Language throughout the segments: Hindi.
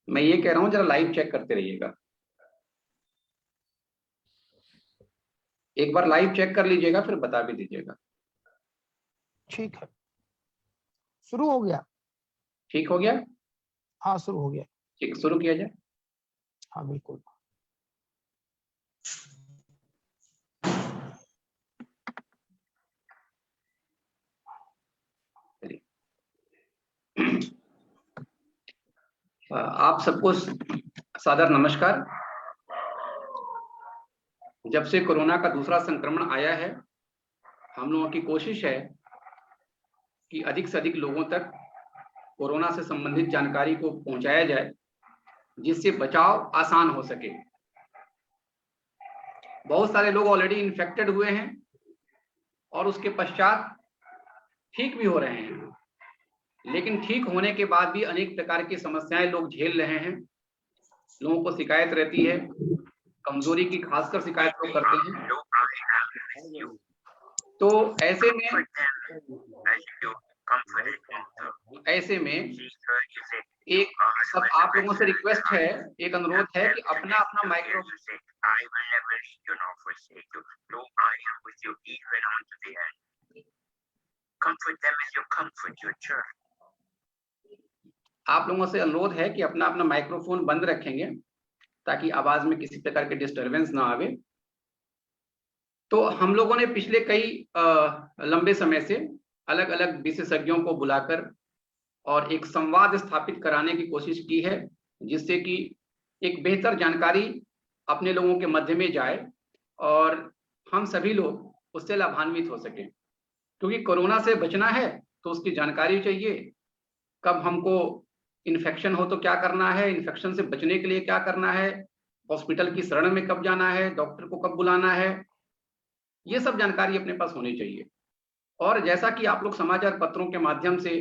मैं ये कह रहा हूँ जरा लाइव चेक करते रहिएगा, एक बार लाइव चेक कर लीजिएगा फिर बता भी दीजिएगा। ठीक है, शुरू हो गया। ठीक हो गया? हाँ शुरू हो गया। ठीक, शुरू किया जाए। हाँ बिल्कुल। आप सबको सादर नमस्कार। जब से कोरोना का दूसरा संक्रमण आया है, हम लोगों की कोशिश है कि अधिक से अधिक लोगों तक कोरोना से संबंधित जानकारी को पहुंचाया जाए, जिससे बचाव आसान हो सके। बहुत सारे लोग ऑलरेडी इन्फेक्टेड हुए हैं और उसके पश्चात ठीक भी हो रहे हैं, लेकिन ठीक होने के बाद भी अनेक प्रकार की समस्याएं लोग झेल रहे हैं। लोगों को शिकायत रहती है, कमजोरी की खासकर शिकायत लोग करते हैं। तो ऐसे में एक सब आप लोगों से रिक्वेस्ट है, एक अनुरोध है कि अपना अपना माइक्रोफोन आप लोगों से अनुरोध है कि अपना अपना माइक्रोफोन बंद रखेंगे ताकि आवाज में किसी प्रकार के डिस्टरबेंस ना आवे। तो हम लोगों ने पिछले कई लंबे समय से अलग अलग विशेषज्ञों को बुलाकर और एक संवाद स्थापित कराने की कोशिश की है, जिससे कि एक बेहतर जानकारी अपने लोगों के मध्य में जाए और हम सभी लोग उससे लाभान्वित हो सकें। क्योंकि कोरोना से बचना है तो उसकी जानकारी चाहिए, कब हमको इन्फेक्शन हो तो क्या करना है, इन्फेक्शन से बचने के लिए क्या करना है, हॉस्पिटल की शरण में कब जाना है, डॉक्टर को कब बुलाना है, ये सब जानकारी अपने पास होनी चाहिए। और जैसा कि आप लोग समाचार पत्रों के माध्यम से,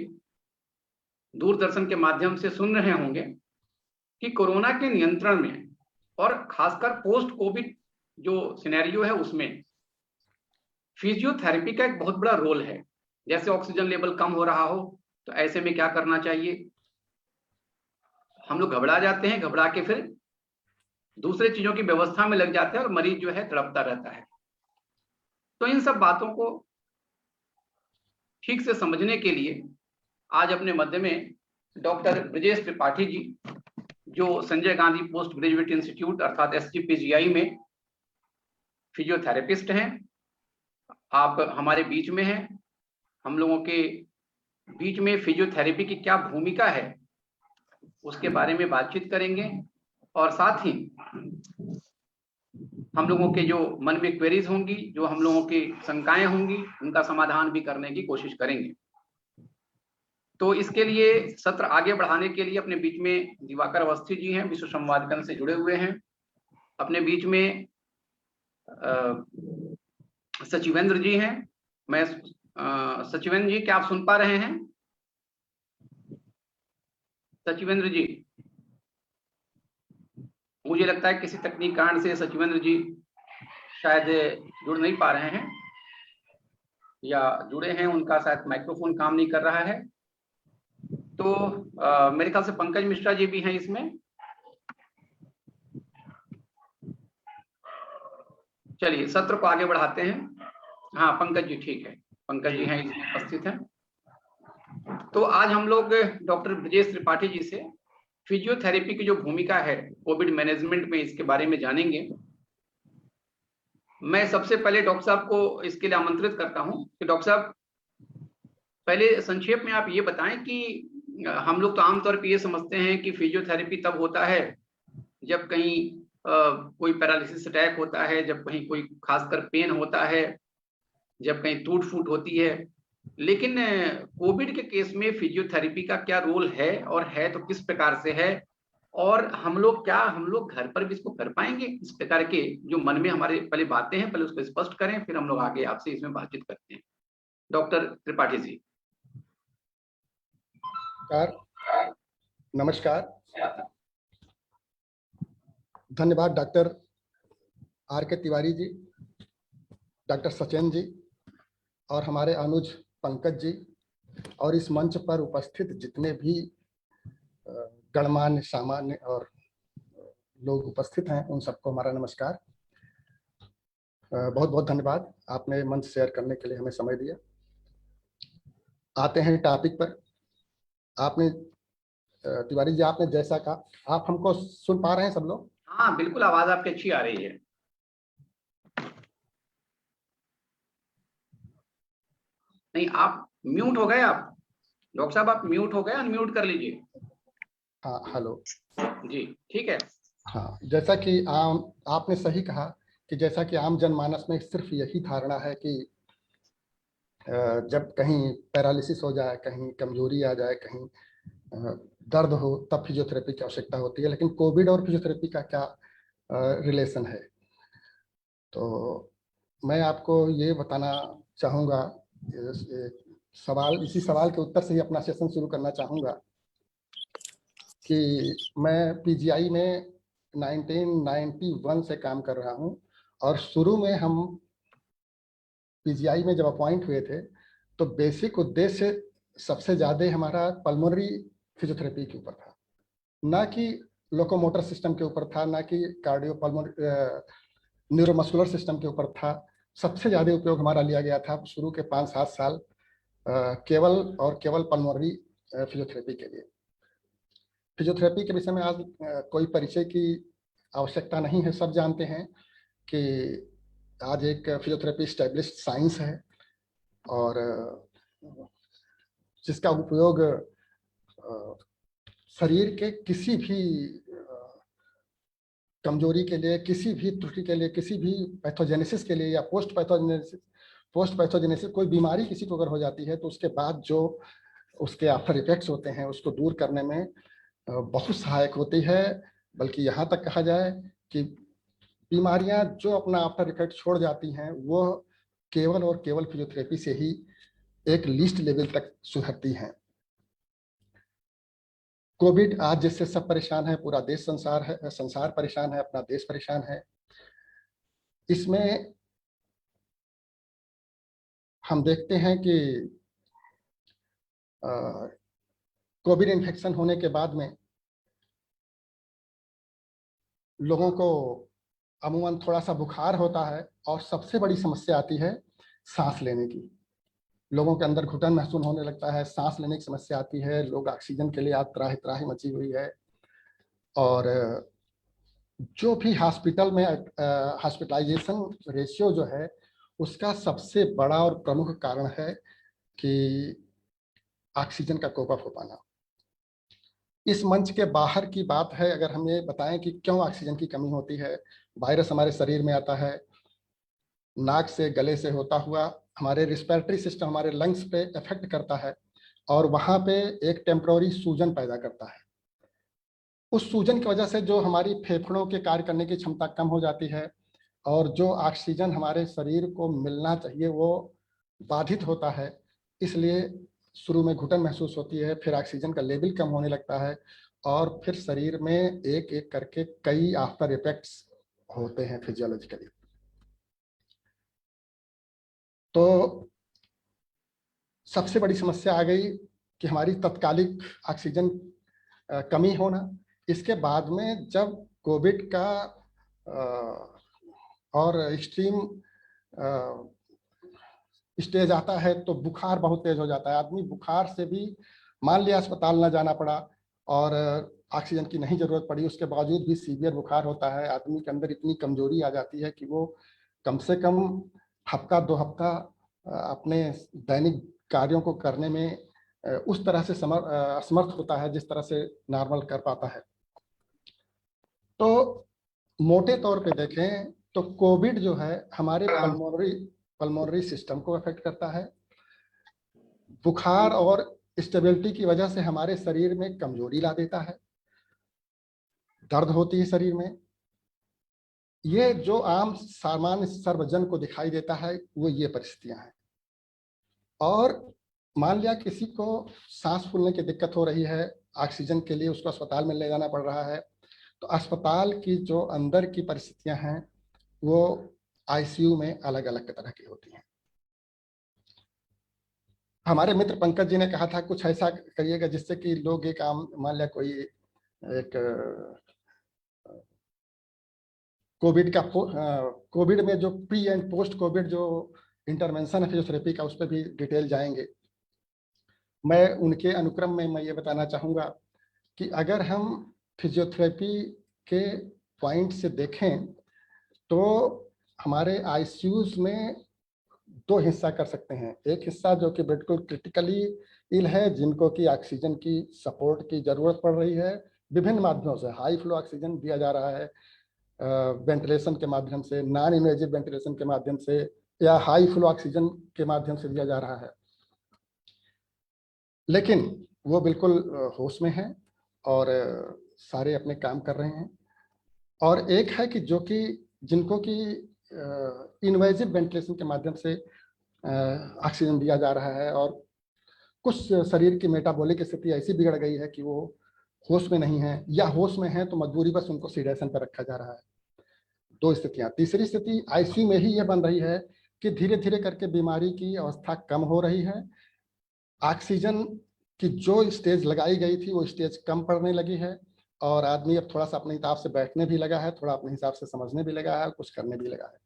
दूरदर्शन के माध्यम से सुन रहे होंगे कि कोरोना के नियंत्रण में और खासकर पोस्ट कोविड जो सिनेरियो है उसमें फिजियोथेरेपी का एक बहुत बड़ा रोल है। जैसे ऑक्सीजन लेवल कम हो रहा हो तो ऐसे में क्या करना चाहिए, हम लोग घबरा जाते हैं, घबरा के फिर दूसरे चीजों की व्यवस्था में लग जाते हैं और मरीज जो है तड़पता रहता है। तो इन सब बातों को ठीक से समझने के लिए आज अपने मध्य में डॉक्टर ब्रजेश त्रिपाठी जी, जो Sanjay Gandhi post graduate institute अर्थात SGPGI में फिजियोथेरेपिस्ट हैं, आप हमारे बीच में हैं। हम लोगों के बीच में फिजियोथेरेपी की क्या भूमिका है उसके बारे में बातचीत करेंगे और साथ ही हम लोगों के जो मन में क्वेरीज होंगी, जो हम लोगों की शंकाएं होंगी, उनका समाधान भी करने की कोशिश करेंगे। तो इसके लिए सत्र आगे बढ़ाने के लिए अपने बीच में दिवाकर अवस्थी जी हैं, विश्व संवादकन से जुड़े हुए हैं। अपने बीच में सचिवेंद्र जी हैं। मैं सचिवेंद्र जी, क्या आप सुन पा रहे हैं? सचिवेंद्र जी, मुझे लगता है किसी तकनीक कारण से सचिवेंद्र जी शायद जुड़ नहीं पा रहे हैं, या जुड़े हैं उनका शायद माइक्रोफोन काम नहीं कर रहा है। तो मेरे ख्याल से पंकज मिश्रा जी भी हैं इसमें। चलिए सत्र को आगे बढ़ाते हैं। हाँ पंकज जी, ठीक है, पंकज जी हैं, इसमें उपस्थित हैं। तो आज हम लोग डॉक्टर ब्रजेश त्रिपाठी जी से फिजियोथेरेपी की जो भूमिका है कोविड मैनेजमेंट में, इसके बारे में जानेंगे। मैं सबसे पहले डॉक्टर साहब को इसके लिए आमंत्रित करता हूं कि डॉक्टर साहब पहले संक्षेप में आप ये बताएं कि हम लोग तो आमतौर पर ये समझते हैं कि फिजियोथेरेपी तब होता है जब कहीं कोई पैरालिसिस अटैक होता है, जब कहीं कोई खासकर पेन होता है, जब कहीं टूट फूट होती है। लेकिन कोविड के केस में फिजियोथेरेपी का क्या रोल है, और है तो किस प्रकार से है, और हम लोग घर पर भी इसको कर पाएंगे? इस प्रकार के जो मन में हमारे पहले बातें हैं, पहले उसको स्पष्ट करें, फिर हम लोग आगे आपसे इसमें बातचीत करते हैं। डॉक्टर त्रिपाठी जी। नमस्कार, धन्यवाद doctor RK Tiwari ji, doctor Sachen जी और हमारे अनुज पंकज जी, और इस मंच पर उपस्थित जितने भी गणमान्य सामान्य और लोग उपस्थित हैं, उन सबको हमारा नमस्कार। बहुत बहुत धन्यवाद, आपने मंच शेयर करने के लिए हमें समय दिया। आते हैं टॉपिक पर। आपने तिवारी जी, आपने जैसा कहा, आप हमको सुन पा रहे हैं सब लोग? हाँ बिल्कुल, आवाज आपकी अच्छी आ रही है। नहीं, आप म्यूट हो गए। आप डॉक्टर साहब, आप म्यूट हो गए, अनम्यूट कर लीजिए। हाँ, हेलो जी, ठीक है। हाँ, जैसा कि आपने सही कहा कि जैसा कि आम जनमानस में सिर्फ यही धारणा है कि जब कहीं पैरालिसिस हो जाए, कहीं कमजोरी आ जाए, कहीं दर्द हो, तब फिजियोथेरेपी की आवश्यकता होती है। लेकिन कोविड और फिजियोथेरेपी का क्या रिलेशन है? तो मैं आपको ये बताना चाहूँगा, इसी सवाल के उत्तर से ही अपना सेशन शुरू करना चाहूँगा कि मैं पीजीआई में 1991 से काम कर रहा हूँ और शुरू में हम पीजीआई में जब अपॉइंट हुए थे तो बेसिक उद्देश्य सबसे ज़्यादा हमारा पल्मोनरी फिजियोथेरेपी के ऊपर था, ना कि लोकोमोटर सिस्टम के ऊपर था, ना कि कार्डियो पल्मोनरी न्यूरोमस्कुलर सिस्टम के ऊपर था। सबसे ज़्यादा उपयोग हमारा लिया गया था शुरू के 5-7 साल केवल और केवल पल्मोनरी फिजियोथेरेपी के लिए। फिजियोथेरेपी के विषय में आज कोई परिचय की आवश्यकता नहीं है। सब जानते हैं कि आज एक फिजियोथेरेपी स्टैब्लिश्ड साइंस है और जिसका उपयोग शरीर के किसी भी कमजोरी के लिए, किसी भी त्रुटि के लिए, किसी भी पैथोजेनेसिस के लिए या पोस्ट पैथोजेनेसिस कोई बीमारी किसी को अगर हो जाती है तो उसके बाद जो उसके आफ्टर इफेक्ट्स होते हैं उसको दूर करने में बहुत सहायक होती है। बल्कि यहाँ तक कहा जाए कि बीमारियां जो अपना आफ्टर इफेक्ट छोड़ जाती हैं वो केवल और केवल फिजियोथेरेपी से ही एक लीस्ट लेवल तक सुधरती हैं। कोविड आज जिससे सब परेशान है, पूरा देश संसार परेशान है, अपना देश परेशान है। इसमें हम देखते हैं कि कोविड इन्फेक्शन होने के बाद में लोगों को अमूमन थोड़ा सा बुखार होता है और सबसे बड़ी समस्या आती है सांस लेने की। लोगों के अंदर घुटन महसूस होने लगता है, सांस लेने की समस्या आती है, लोग ऑक्सीजन के लिए आज त्राही त्राही मची हुई है। और जो भी हॉस्पिटल में हॉस्पिटलाइजेशन रेशियो जो है उसका सबसे बड़ा और प्रमुख कारण है कि ऑक्सीजन का कोप अप हो पाना। इस मंच के बाहर की बात है, अगर हम ये बताएं कि क्यों ऑक्सीजन की कमी होती है। वायरस हमारे शरीर में आता है, नाक से गले से होता हुआ हमारे रिस्पिरेटरी सिस्टम, हमारे लंग्स पे इफेक्ट करता है और वहाँ पे एक टेम्पररी सूजन पैदा करता है। उस सूजन की वजह से जो हमारी फेफड़ों के कार्य करने की क्षमता कम हो जाती है और जो ऑक्सीजन हमारे शरीर को मिलना चाहिए वो बाधित होता है। इसलिए शुरू में घुटन महसूस होती है, फिर ऑक्सीजन का लेवल कम होने लगता है और फिर शरीर में एक एक करके कई आफ्टर इफेक्ट्स होते हैं फिजियोलॉजिकली। तो सबसे बड़ी समस्या आ गई कि हमारी तत्कालिक ऑक्सीजन कमी होना। इसके बाद में जब कोविड का और एक्सट्रीम स्टेज आता है तो बुखार बहुत तेज हो जाता है। आदमी बुखार से भी, मान लिया अस्पताल न जाना पड़ा और ऑक्सीजन की नहीं जरूरत पड़ी, उसके बावजूद भी सीवियर बुखार होता है। आदमी के अंदर इतनी कमजोरी आ जाती है कि वो कम से कम हफ्ता 2 हफ्ता अपने दैनिक कार्यों को करने में उस तरह से असमर्थ होता है जिस तरह से नॉर्मल कर पाता है। तो मोटे तौर पे देखें तो कोविड जो है हमारे पल्मोनरी सिस्टम को अफेक्ट करता है। बुखार और स्टेबिलिटी की वजह से हमारे शरीर में कमजोरी ला देता है, दर्द होती है शरीर में। ये जो आम सामान्य सर्वजन को दिखाई देता है वो ये परिस्थितियां हैं। और मान लिया किसी को सांस फूलने की दिक्कत हो रही है, ऑक्सीजन के लिए उसको अस्पताल में ले जाना पड़ रहा है, तो अस्पताल की जो अंदर की परिस्थितियां हैं वो आईसीयू में अलग अलग तरह की होती हैं। हमारे मित्र पंकज जी ने कहा था कुछ ऐसा करिएगा जिससे कि लोग एक आम, मान लिया कोई एक कोविड का कोविड में जो प्री एंड पोस्ट कोविड जो इंटरवेंशन है फिजियोथेरेपी का, उस पर भी डिटेल जाएंगे। मैं उनके अनुक्रम में मैं ये बताना चाहूँगा कि अगर हम फिजियोथेरेपी के पॉइंट से देखें तो हमारे आईसीयूज में दो हिस्सा कर सकते हैं। एक हिस्सा जो कि बिल्कुल क्रिटिकली इल है, जिनको कि ऑक्सीजन की सपोर्ट की जरूरत पड़ रही है विभिन्न माध्यमों से। हाई फ्लो ऑक्सीजन दिया जा रहा है वेंटिलेशन के माध्यम से, नॉन इन्वेजिव वेंटिलेशन के माध्यम से, या हाई फ्लो ऑक्सीजन के माध्यम से दिया जा रहा है, लेकिन वो बिल्कुल होश में है और सारे अपने काम कर रहे हैं। और एक है कि जो कि जिनको कि इन्वेजिव वेंटिलेशन के माध्यम से ऑक्सीजन दिया जा रहा है और कुछ शरीर की मेटाबॉलिक स्थिति ऐसी बिगड़ गई है कि वो होश में नहीं है, या होश में है तो मजबूरी बस उनको सीडेशन पर रखा जा रहा है। दो स्थितियां। तीसरी स्थिति आईसीयू में ही यह बन रही है कि धीरे धीरे करके बीमारी की अवस्था कम हो रही है, ऑक्सीजन की जो स्टेज लगाई गई थी वो स्टेज कम पड़ने लगी है और आदमी अब थोड़ा सा अपने हिसाब से बैठने भी लगा है, थोड़ा अपने हिसाब से समझने भी लगा है, कुछ करने भी लगा है।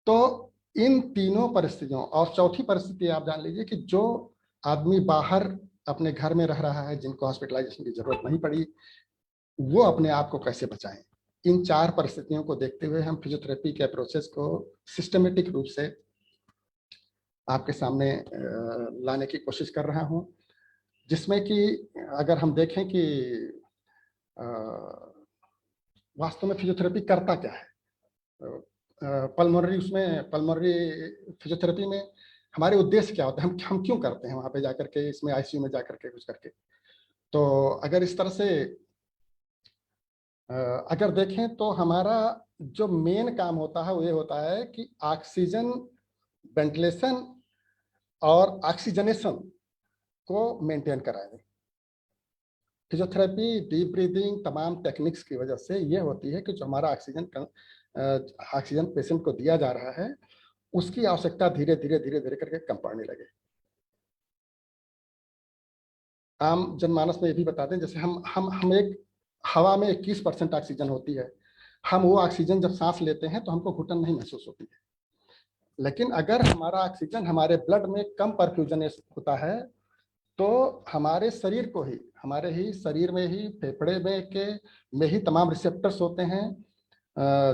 तो इन तीनों परिस्थितियों, और चौथी परिस्थिति आप जान लीजिए कि जो आदमी बाहर अपने घर में रह रहा है, जिनको हॉस्पिटलाइजेशन की जरूरत नहीं पड़ी, वो अपने आप को कैसे बचाएं। इन चार परिस्थितियों को देखते हुए हम फिजियोथेरेपी के अप्रोचेस को सिस्टमेटिक रूप से आपके सामने लाने की कोशिश कर रहा हूं, जिसमें कि अगर हम देखें कि वास्तव में फिजियोथेरेपी करता क्या है। पल्मोनरी फिजियोथेरेपी में हमारे उद्देश्य क्या होते हैं, हम क्यों करते हैं वहां पे जाकर के, इसमें आईसीयू में जाकर के कुछ करके। तो अगर इस तरह से अगर देखें तो हमारा जो मेन काम होता है वो ये होता है कि ऑक्सीजन वेंटिलेशन और ऑक्सीजनेशन को मेंटेन कराएं। फिजियोथेरेपी, डीप ब्रीदिंग, तमाम टेक्निक्स की वजह से ये होती है कि जो हमारा ऑक्सीजन पेशेंट को दिया जा रहा है उसकी आवश्यकता धीरे धीरे करके कम पड़ने लगे। आम जनमानस में ये भी बता दें, जैसे हम एक हवा में 21% ऑक्सीजन होती है, हम वो ऑक्सीजन जब सांस लेते हैं तो हमको घुटन नहीं महसूस होती है। लेकिन अगर हमारा ऑक्सीजन हमारे ब्लड में कम परफ्यूजन होता है तो हमारे शरीर को ही, हमारे ही शरीर में ही फेफड़े में ही तमाम रिसेप्टर्स होते हैं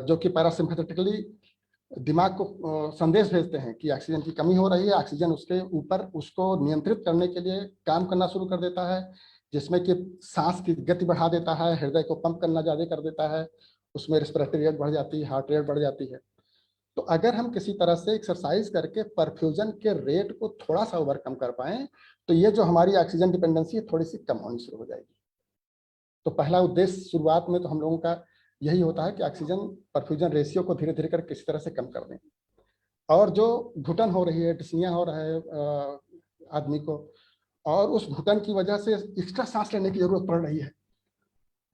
जो कि पैरासिम्पैथेटिकली दिमाग को संदेश भेजते हैं कि ऑक्सीजन की कमी हो रही है। ऑक्सीजन उसके ऊपर उसको नियंत्रित करने के लिए काम करना शुरू कर देता है, जिसमें कि सांस की गति बढ़ा देता है, हृदय को पंप करना ज्यादा कर देता है, उसमें रेस्पिरेटरी रेट बढ़ जाती है, हार्ट रेट बढ़ जाती है। तो अगर हम किसी तरह से एक्सरसाइज करके परफ्यूजन के रेट को थोड़ा सा ओवरकम कर पाएं तो ये जो हमारी ऑक्सीजन डिपेंडेंसी है थोड़ी सी कम होनी शुरू हो जाएगी। तो पहला उद्देश्य शुरुआत में तो हम लोगों का यही होता है कि ऑक्सीजन परफ्यूजन रेशियो को धीरे धीरे कर किसी तरह से कम कर दें। और जो घुटन हो रही है, डिस्निया हो रहा है आदमी को, और उस घुटन की वजह से एक्स्ट्रा सांस लेने की जरूरत पड़ रही है,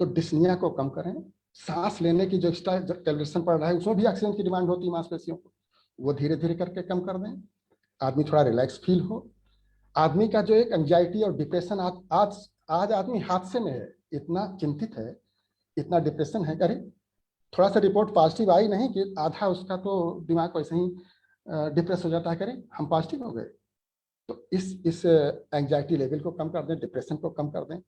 तो डिस्निया को कम करें। सांस लेने की जो एक्स्ट्रा कैलोरेशन पड़ रहा है उसमें भी ऑक्सीजन की डिमांड होती है मांसपेशियों को, वो धीरे धीरे करके कम कर दें। आदमी थोड़ा रिलैक्स फील हो। आदमी का जो एक एंजाइटी और डिप्रेशन आज आदमी हादसे में है, इतना चिंतित है, इतना डिप्रेशन है। अरे थोड़ा सा रिपोर्ट पॉजिटिव आई नहीं कि आधा उसका तो दिमाग वैसे ही डिप्रेस हो जाता है, करें हम पॉजिटिव हो गए। तो इस एंजाइटी लेवल को कम कर दें, डिप्रेशन को कम कर दें,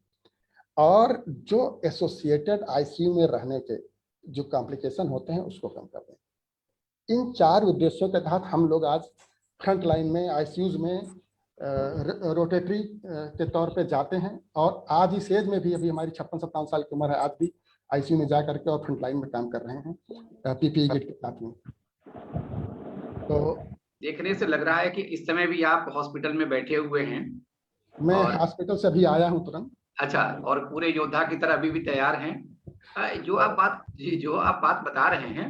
और जो एसोसिएटेड आईसीयू में रहने के जो कॉम्प्लिकेशन होते हैं उसको कम कर दें। इन चार उद्देश्यों के तहत हम लोग आज फ्रंट लाइन में आईसीयूज में रोटेटरी के तौर पे जाते हैं, और आज इस एज में भी, अभी हमारी 56-57 साल की उम्र है, आज भी आईसीयू में जा करके और फ्रंट लाइन में काम कर रहे हैं पीपीई किट के साथ में। तो देखने से लग रहा है कि इस समय भी आप हॉस्पिटल में बैठे हुए हैं। मैं हॉस्पिटल से अभी आया हूं तुरंत। अच्छा, और पूरे योद्धा की तरह अभी भी तैयार हैं। जो आप बात बता रहे हैं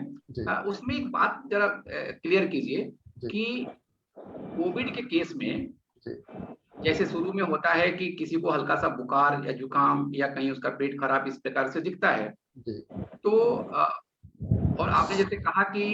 उसमें एक बात जरा क्लियर कीजिए कि कोविड के केस में जैसे शुरू में होता है कि किसी को हल्का सा बुखार या जुकाम या कहीं उसका पेट खराब इस प्रकार से दिखता है, तो और आपने जैसे कहा कि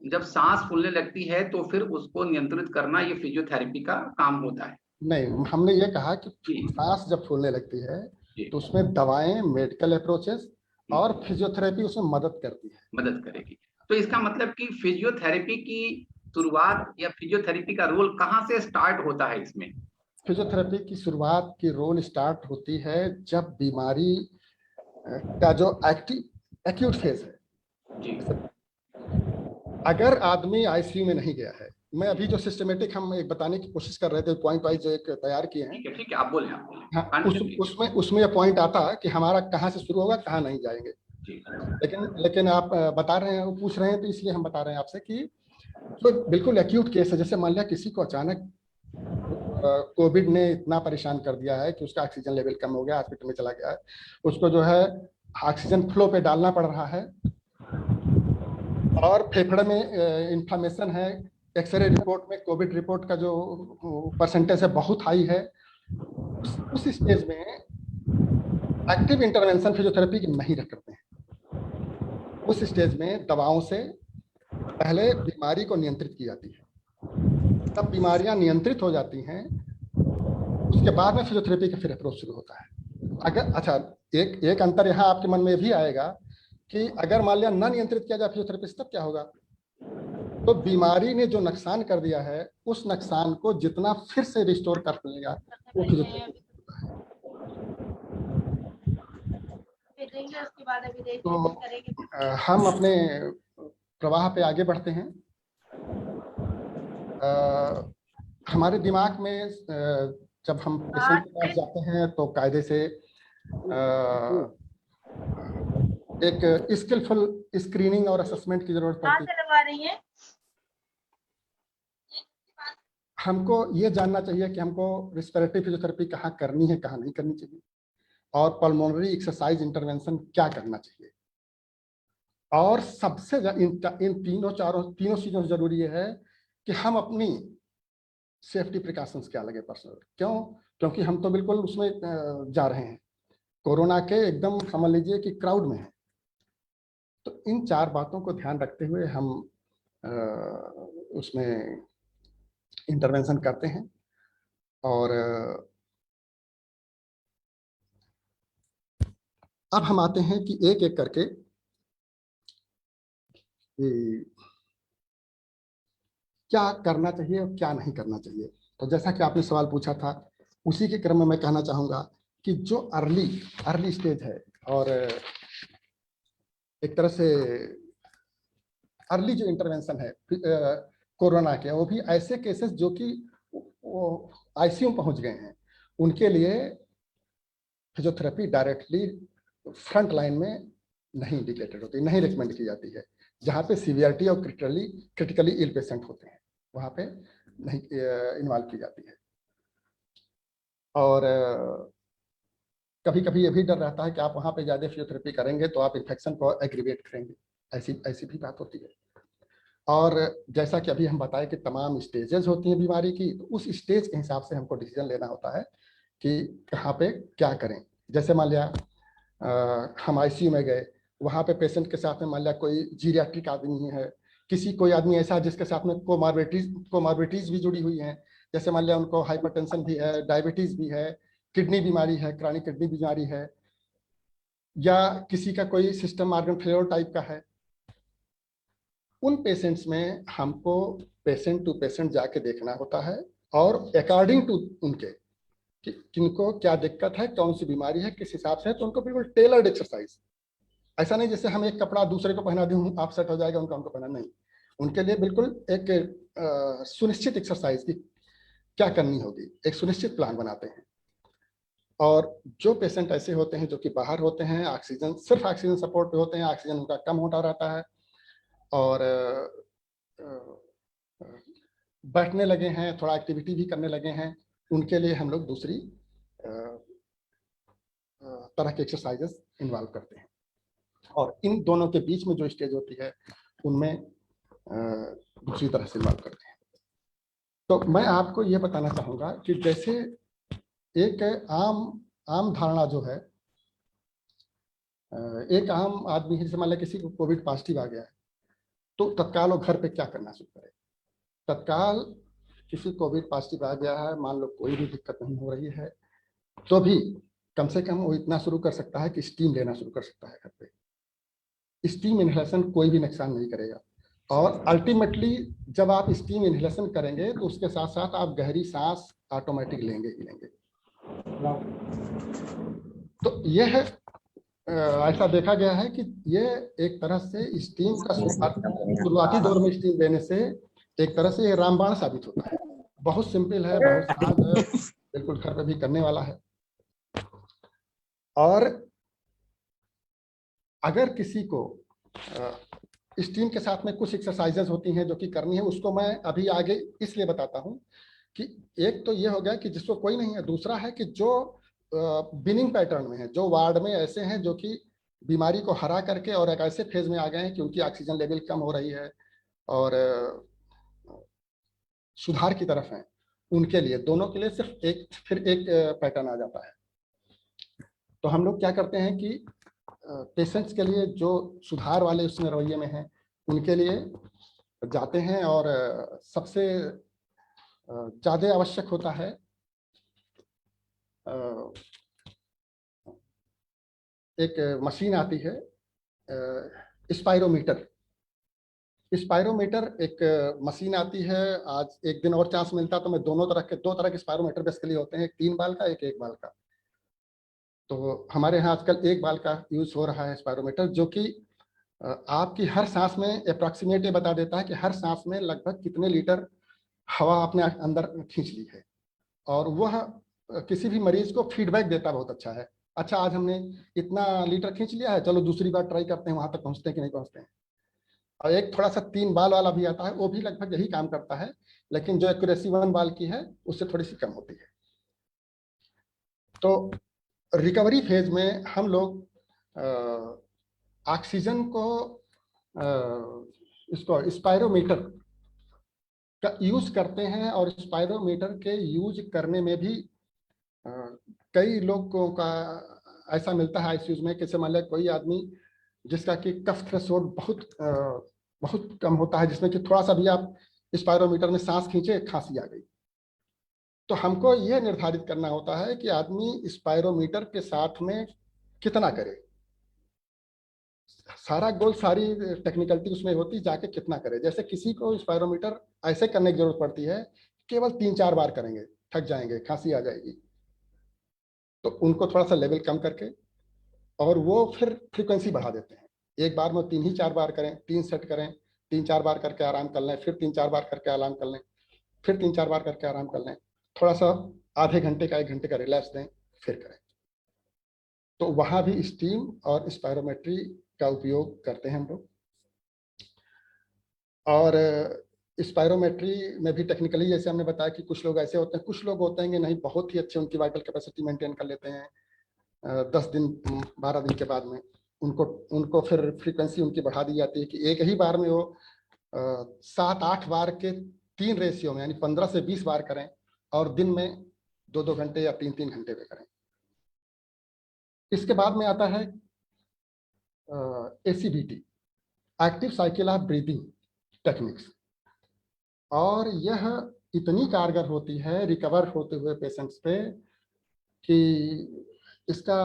जब सांस फूलने लगती है तो फिर उसको नियंत्रित करना ये फिजियोथेरेपी का काम होता है। नहीं, हमने ये कहा कि जी सांस जब फूलने लगती है जी तो उसमें दवाएं, मेडिकल अप्रोचेस और फिजियोथेरेपी उसमें मदद करती है। मदद करेगी। तो इसका मतलब कि फिजियोथेरेपी की शुरुआत या फिजियोथेरेपी का रोल कहाँ से स्टार्ट होता है इसमें? फिजियोथेरेपी की शुरुआत की रोल स्टार्ट होती है जब बीमारी का जो एक्यूट फेज है। जी अगर आदमी आईसीयू में नहीं गया है, मैं अभी जो सिस्टमेटिक हम एक बताने की कोशिश कर रहे थे, पॉइंट वाइज जो एक तैयार किए हैं, ठीक है, आप बोले हाँ, कंटिन्यू कीजिए। उसमें यह पॉइंट आता कि हमारा कहाँ से शुरू होगा, कहाँ नहीं जाएंगे। जी लेकिन आप बता रहे हैं, पूछ रहे हैं, तो इसलिए हम बता रहे हैं आपसे कि जो बिल्कुल एक्यूट केस है, जैसे मान लिया किसी को अचानक कोविड ने इतना परेशान कर दिया है कि उसका ऑक्सीजन लेवल कम हो गया, हॉस्पिटल में चला गया है, उसको जो है ऑक्सीजन फ्लो पे डालना पड़ रहा है और फेफड़े में इंफ्लेमेशन है। एक्सरे रिपोर्ट में कोविड रिपोर्ट का जो परसेंटेज है बहुत हाई है। उस स्टेज में एक्टिव इंटरवेंशन फिजियोथेरेपी की नहीं रख करते हैं। उस स्टेज में दवाओं से पहले बीमारी को नियंत्रित की जाती है। तब बीमारियां नियंत्रित हो जाती हैं, उसके बाद में फिजियोथेरेपी का फिर अप्रोच शुरू होता है। अगर अच्छा, एक अंतर यहाँ आपके मन में भी आएगा कि अगर मान लिया न नियंत्रित किया जाए फिजियोथेरेपी से, तब क्या होगा? तो बीमारी ने जो नुकसान कर दिया है, उस नुकसान को जितना फिर से रिस्टोर कर लेगा वो फिजियोथेरेपी। तो हम अपने प्रवाह पे आगे बढ़ते हैं। हमारे दिमाग में जब हम पेशेंट के पास जाते हैं तो कायदे से एक स्किलफुल स्क्रीनिंग और असेसमेंट की जरूरत पड़ती है। हमको ये जानना चाहिए कि हमको रिस्पिरेटरी फिजियोथेरेपी कहाँ करनी है, कहाँ नहीं करनी चाहिए, और पल्मोनरी एक्सरसाइज इंटरवेंशन क्या करना चाहिए। और सबसे इन तीनों चीजों से जरूरी है कि हम अपनी सेफ्टी प्रिकॉशंस क्या लगे पर्सनल। क्योंकि हम तो बिल्कुल उसमें जा रहे हैं, कोरोना के एकदम समझ लीजिए कि क्राउड में है। तो इन 4 बातों को ध्यान रखते हुए हम उसमें इंटरवेंशन करते हैं। और अब हम आते हैं कि एक एक करके क्या करना चाहिए और क्या नहीं करना चाहिए। तो जैसा कि आपने सवाल पूछा था, उसी के क्रम में मैं कहना चाहूंगा कि जो अर्ली स्टेज है और एक तरह से अर्ली जो इंटरवेंशन है कोरोना के, वो भी ऐसे केसेस जो कि आईसीयू पहुंच गए हैं, उनके लिए फिजियोथेरेपी डायरेक्टली फ्रंट लाइन में नहीं इंडिकेटेड होती, नहीं रिकमेंड की जाती है। जहाँ पे सीवियरिटी और क्रिटिकली इल पेशेंट होते हैं, वहाँ पे नहीं इन्वॉल्व की जाती है। और कभी कभी ये भी डर रहता है कि आप वहाँ पे ज़्यादा फिजियोथेरेपी करेंगे तो आप इन्फेक्शन को एग्रीवेट करेंगे, ऐसी भी बात होती है। और जैसा कि अभी हम बताएं कि तमाम स्टेजेस होती हैं बीमारी की, तो उस स्टेज के हिसाब से हमको डिसीजन लेना होता है कि कहाँ पे क्या करें। जैसे मान लिया हम आईसीयू में गए, वहाँ पे पेशेंट के साथ में मान लिया कोई जीरियाट्रिक आदमी है, कोई आदमी ऐसा जिसके साथ में कोमार्बिडिटीज भी जुड़ी हुई हैं। जैसे मान लिया उनको हाइपरटेंशन भी है, डायबिटीज भी है, किडनी बीमारी है, क्रॉनिक किडनी बीमारी है, या किसी का कोई सिस्टम ऑर्गन फेलियर टाइप का है। उन पेशेंट्स में हमको पेशेंट टू पेशेंट जाके देखना होता है और अकॉर्डिंग टू उनके कि किनको क्या दिक्कत है, कौन सी बीमारी है, किस हिसाब से है, तो उनको बिल्कुल टेलर्ड एक्सरसाइज। ऐसा नहीं जैसे हम एक कपड़ा दूसरे को पहना दूं आप सेट हो जाएगा, उनको पहना नहीं। उनके लिए बिल्कुल एक सुनिश्चित एक्सरसाइज की क्या करनी होगी, एक सुनिश्चित प्लान बनाते हैं। और जो पेशेंट ऐसे होते हैं जो कि बाहर होते हैं, सिर्फ ऑक्सीजन सपोर्ट पे होते हैं, ऑक्सीजन उनका कम होता रहता है और बैठने लगे हैं, थोड़ा एक्टिविटी भी करने लगे हैं, उनके लिए हम लोग दूसरी तरह के एक्सरसाइजेस इन्वॉल्व करते हैं। और इन दोनों के बीच में जो स्टेज होती है उनमें दूसरी तरह से इन्वॉल्व करते हैं। तो मैं आपको ये बताना चाहूँगा कि जैसे एक आम धारणा जो है एक आम आदमी है, जैसे मान लिया किसी को कोविड पॉजिटिव आ गया है, तो तत्काल वो घर पे क्या करना शुरू करे? तत्काल किसी कोविड पॉजिटिव आ गया है, मान लो कोई भी दिक्कत नहीं हो रही है, तो भी कम से कम वो इतना शुरू कर सकता है कि स्टीम लेना शुरू कर सकता है घर पे। स्टीम इनहेलेशन कोई भी नुकसान नहीं करेगा, और अल्टीमेटली जब आप स्टीम इनहेलेशन करेंगे तो उसके साथ साथ आप गहरी सांस ऑटोमेटिक लेंगे ही लेंगे। तो यह ऐसा देखा गया है कि ये एक तरह से स्टीम का शुरुआती दौर में स्टीम लेने से एक तरह से रामबाण साबित होता है। बहुत सिंपल है, बहुत सहज है, बिल्कुल घर पे भी करने वाला है। और अगर किसी को स्टीम के साथ में कुछ एक्सरसाइजेज होती हैं जो कि करनी है, उसको मैं अभी आगे इसलिए बताता हूं कि एक तो ये हो गया कि जिसको कोई नहीं है, दूसरा है कि जो बिनिंग पैटर्न में है, जो वार्ड में ऐसे हैं जो कि बीमारी को हरा करके और एक ऐसे फेज में आ गए हैं कि उनकी ऑक्सीजन लेवल कम हो रही है और सुधार की तरफ है, उनके लिए, दोनों के लिए सिर्फ एक पैटर्न आ जाता है। तो हम लोग क्या करते हैं कि पेशेंट्स के लिए जो सुधार वाले उसमें रवैये में हैं, उनके लिए जाते हैं, और सबसे ज़्यादा आवश्यक होता है एक मशीन आती है स्पायरोमीटर। स्पायरोमीटर एक मशीन आती है। आज एक दिन और चांस मिलता तो मैं दो तरह के स्पायरोमीटर बेसिकली होते हैं, एक 3 बाल का, एक बाल का। तो हमारे यहाँ आजकल 1 बाल का यूज हो रहा है स्पायरोमीटर, जो कि आपकी हर सांस में अप्रॉक्सीमेट बता देता है कि हर सांस में लगभग कितने लीटर हवा आपने अंदर खींच ली है, और वह किसी भी मरीज को फीडबैक देता बहुत अच्छा है। अच्छा, आज हमने इतना लीटर खींच लिया है, चलो दूसरी बार ट्राई करते हैं, वहां तक पहुंचते हैं कि नहीं पहुंचते हैं। और एक थोड़ा सा 3 बाल वाला भी आता है, वो भी लगभग यही काम करता है, लेकिन जो एक्यूरेसी 1 बाल की है उससे थोड़ी सी कम होती है। तो रिकवरी फेज में हम लोग ऑक्सीजन को इसको स्पायरोमीटर का यूज करते हैं, और स्पायरोमीटर के यूज करने में भी कई लोगों का ऐसा मिलता है आईसीयू में, कैसे मान लिया कोई आदमी जिसका कि कफ थ्रेशोल्ड बहुत कम होता है, जिसमें कि थोड़ा सा भी आप स्पायरोमीटर में सांस खींचे, खांसी आ गई। तो हमको ये निर्धारित करना होता है कि आदमी स्पायरोमीटर के साथ में कितना करे। सारा गोल, सारी टेक्निकलिटी उसमें होती, जाके कितना करे। जैसे किसी को स्पायरोमीटर ऐसे करने की जरूरत पड़ती है, केवल 3-4 बार करेंगे, थक जाएंगे, खांसी आ जाएगी, तो उनको थोड़ा सा लेवल कम करके और वो फिर फ्रीक्वेंसी बढ़ा देते हैं। एक बार में 3 ही 4 बार करें, 3 सेट करें, 3-4 बार करके आराम कर लें, फिर 3-4 बार करके आराम कर लें, फिर 3-4 बार करके आराम कर लें, थोड़ा सा आधे घंटे का 1 घंटे का रिलैक्स दें, फिर करें। तो वहां भी स्टीम और स्पायरोमेट्री का उपयोग करते हैं हम लोग। और स्पायरोमेट्री में भी टेक्निकली जैसे हमने बताया कि कुछ लोग ऐसे होते हैं, कुछ लोग होते हैं कि नहीं, बहुत ही अच्छे उनकी वाइटल कैपेसिटी मेंटेन कर लेते हैं, 10 दिन 12 दिन के बाद में उनको फिर फ्रीक्वेंसी उनकी बढ़ा दी जाती है कि एक ही बार में वो 7-8 बार के 3 रेशियो में, यानी 15 से 20 बार करें, और दिन में 2-2 घंटे या 3-3 घंटे में करें। इसके बाद में आता है ACBT, active cycle of breathing techniques, और यह इतनी कारगर होती है रिकवर होते हुए पेशेंट्स पे कि इसका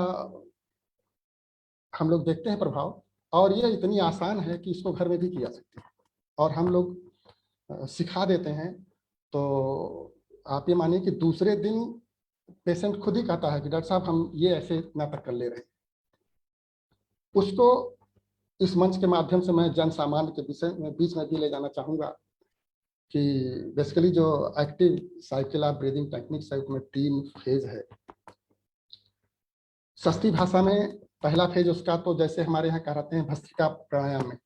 हम लोग देखते हैं प्रभाव, और ये इतनी आसान है कि इसको घर में भी किया सकते हैं, और हम लोग सिखा देते हैं। तो आप ये मानिए कि दूसरे दिन पेशेंट खुद ही कहता है कि डॉक्टर साहब हम ये ऐसे इतना तक कर ले रहे हैं। उसको इस मंच के माध्यम से मैं जन सामान्य के बीच में भी ले जाना चाहूँगा कि बेसिकली जो active cycle of breathing techniques है उसमें 3 फेज है। सस्ती भाषा में पहला फेज उसका, तो जैसे हमारे यहाँ कहते हैं भस्त्रिका प्राणायाम में,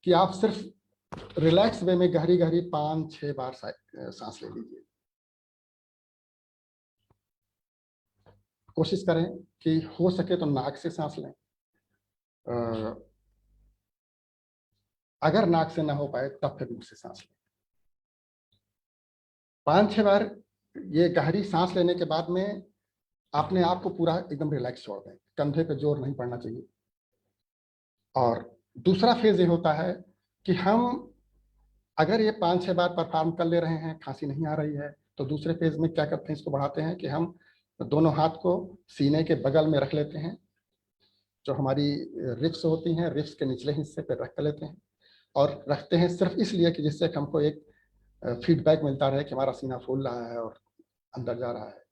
कि आप सिर्फ रिलैक्स वे में गहरी 5-6 बार सांस ले लीजिए। कोशिश करें कि हो सके तो नाक से सांस लें, अगर नाक से ना हो पाए तब फिर मुंह से सांस लें। 5-6 बार ये गहरी सांस लेने के बाद में अपने आप को पूरा एकदम रिलैक्स छोड़ दें, कंधे पे जोर नहीं पड़ना चाहिए, और दूसरा फेज ये होता है कि हम अगर ये 5-6 बार परफॉर्म कर ले रहे हैं, खांसी नहीं आ रही है, तो दूसरे फेज में क्या करते हैं, इसको बढ़ाते हैं कि हम दोनों हाथ को सीने के बगल में रख लेते हैं, जो हमारी रिब्स होती हैं, रिब्स के निचले हिस्से पर रख लेते हैं, और रखते हैं सिर्फ इसलिए कि जिससे हमको एक फीडबैक मिलता रहे कि हमारा सीना फूल रहा है और अंदर जा रहा है।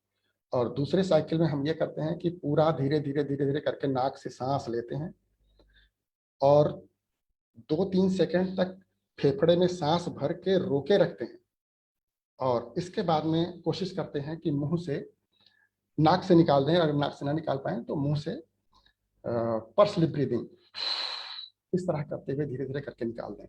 और दूसरे साइकिल में हम ये करते हैं कि पूरा धीरे धीरे धीरे धीरे करके नाक से सांस लेते हैं और 2-3 सेकंड तक फेफड़े में सांस भर के रोके रखते हैं, और इसके बाद में कोशिश करते हैं कि मुंह से, नाक से निकाल दें, अगर नाक से ना निकाल पाए तो मुंह से पर्स लिप ब्रीदिंग इस तरह करते हुए धीरे धीरे करके निकाल दें।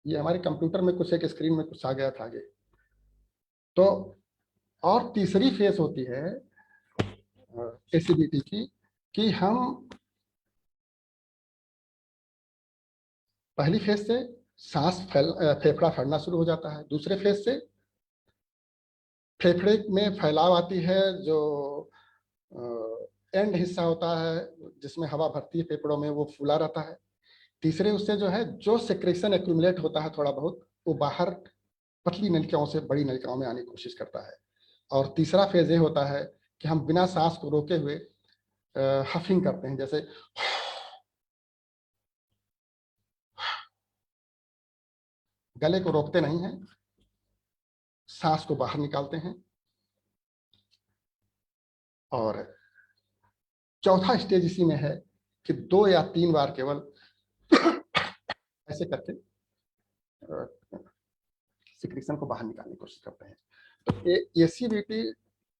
ये हमारे कंप्यूटर में कुछ एक स्क्रीन में कुछ आ गया था आगे। तो और तीसरी फेज होती है एसीबीटी की, कि हम पहली फेज से सांस फेफड़ा फैलना शुरू हो जाता है, दूसरे फेज से फेफड़े में फैलाव आती है, जो एंड हिस्सा होता है जिसमें हवा भरती है फेफड़ों में, वो फूला रहता है। तीसरे उससे जो है, जो सेक्रेशन एक्यूमुलेट होता है थोड़ा बहुत, वो बाहर पतली नलिकाओं से बड़ी नलिकाओं में आने की कोशिश करता है। और तीसरा फेज ये होता है कि हम बिना सांस को रोके हुए हफिंग करते हैं, जैसे गले को रोकते नहीं हैं, सांस को बाहर निकालते हैं। और चौथा स्टेज इसी में है कि 2 या 3 बार केवल ऐसे करके सिक्रीशन को बाहर निकालने की कोशिश करते हैं। तो एसीबीटी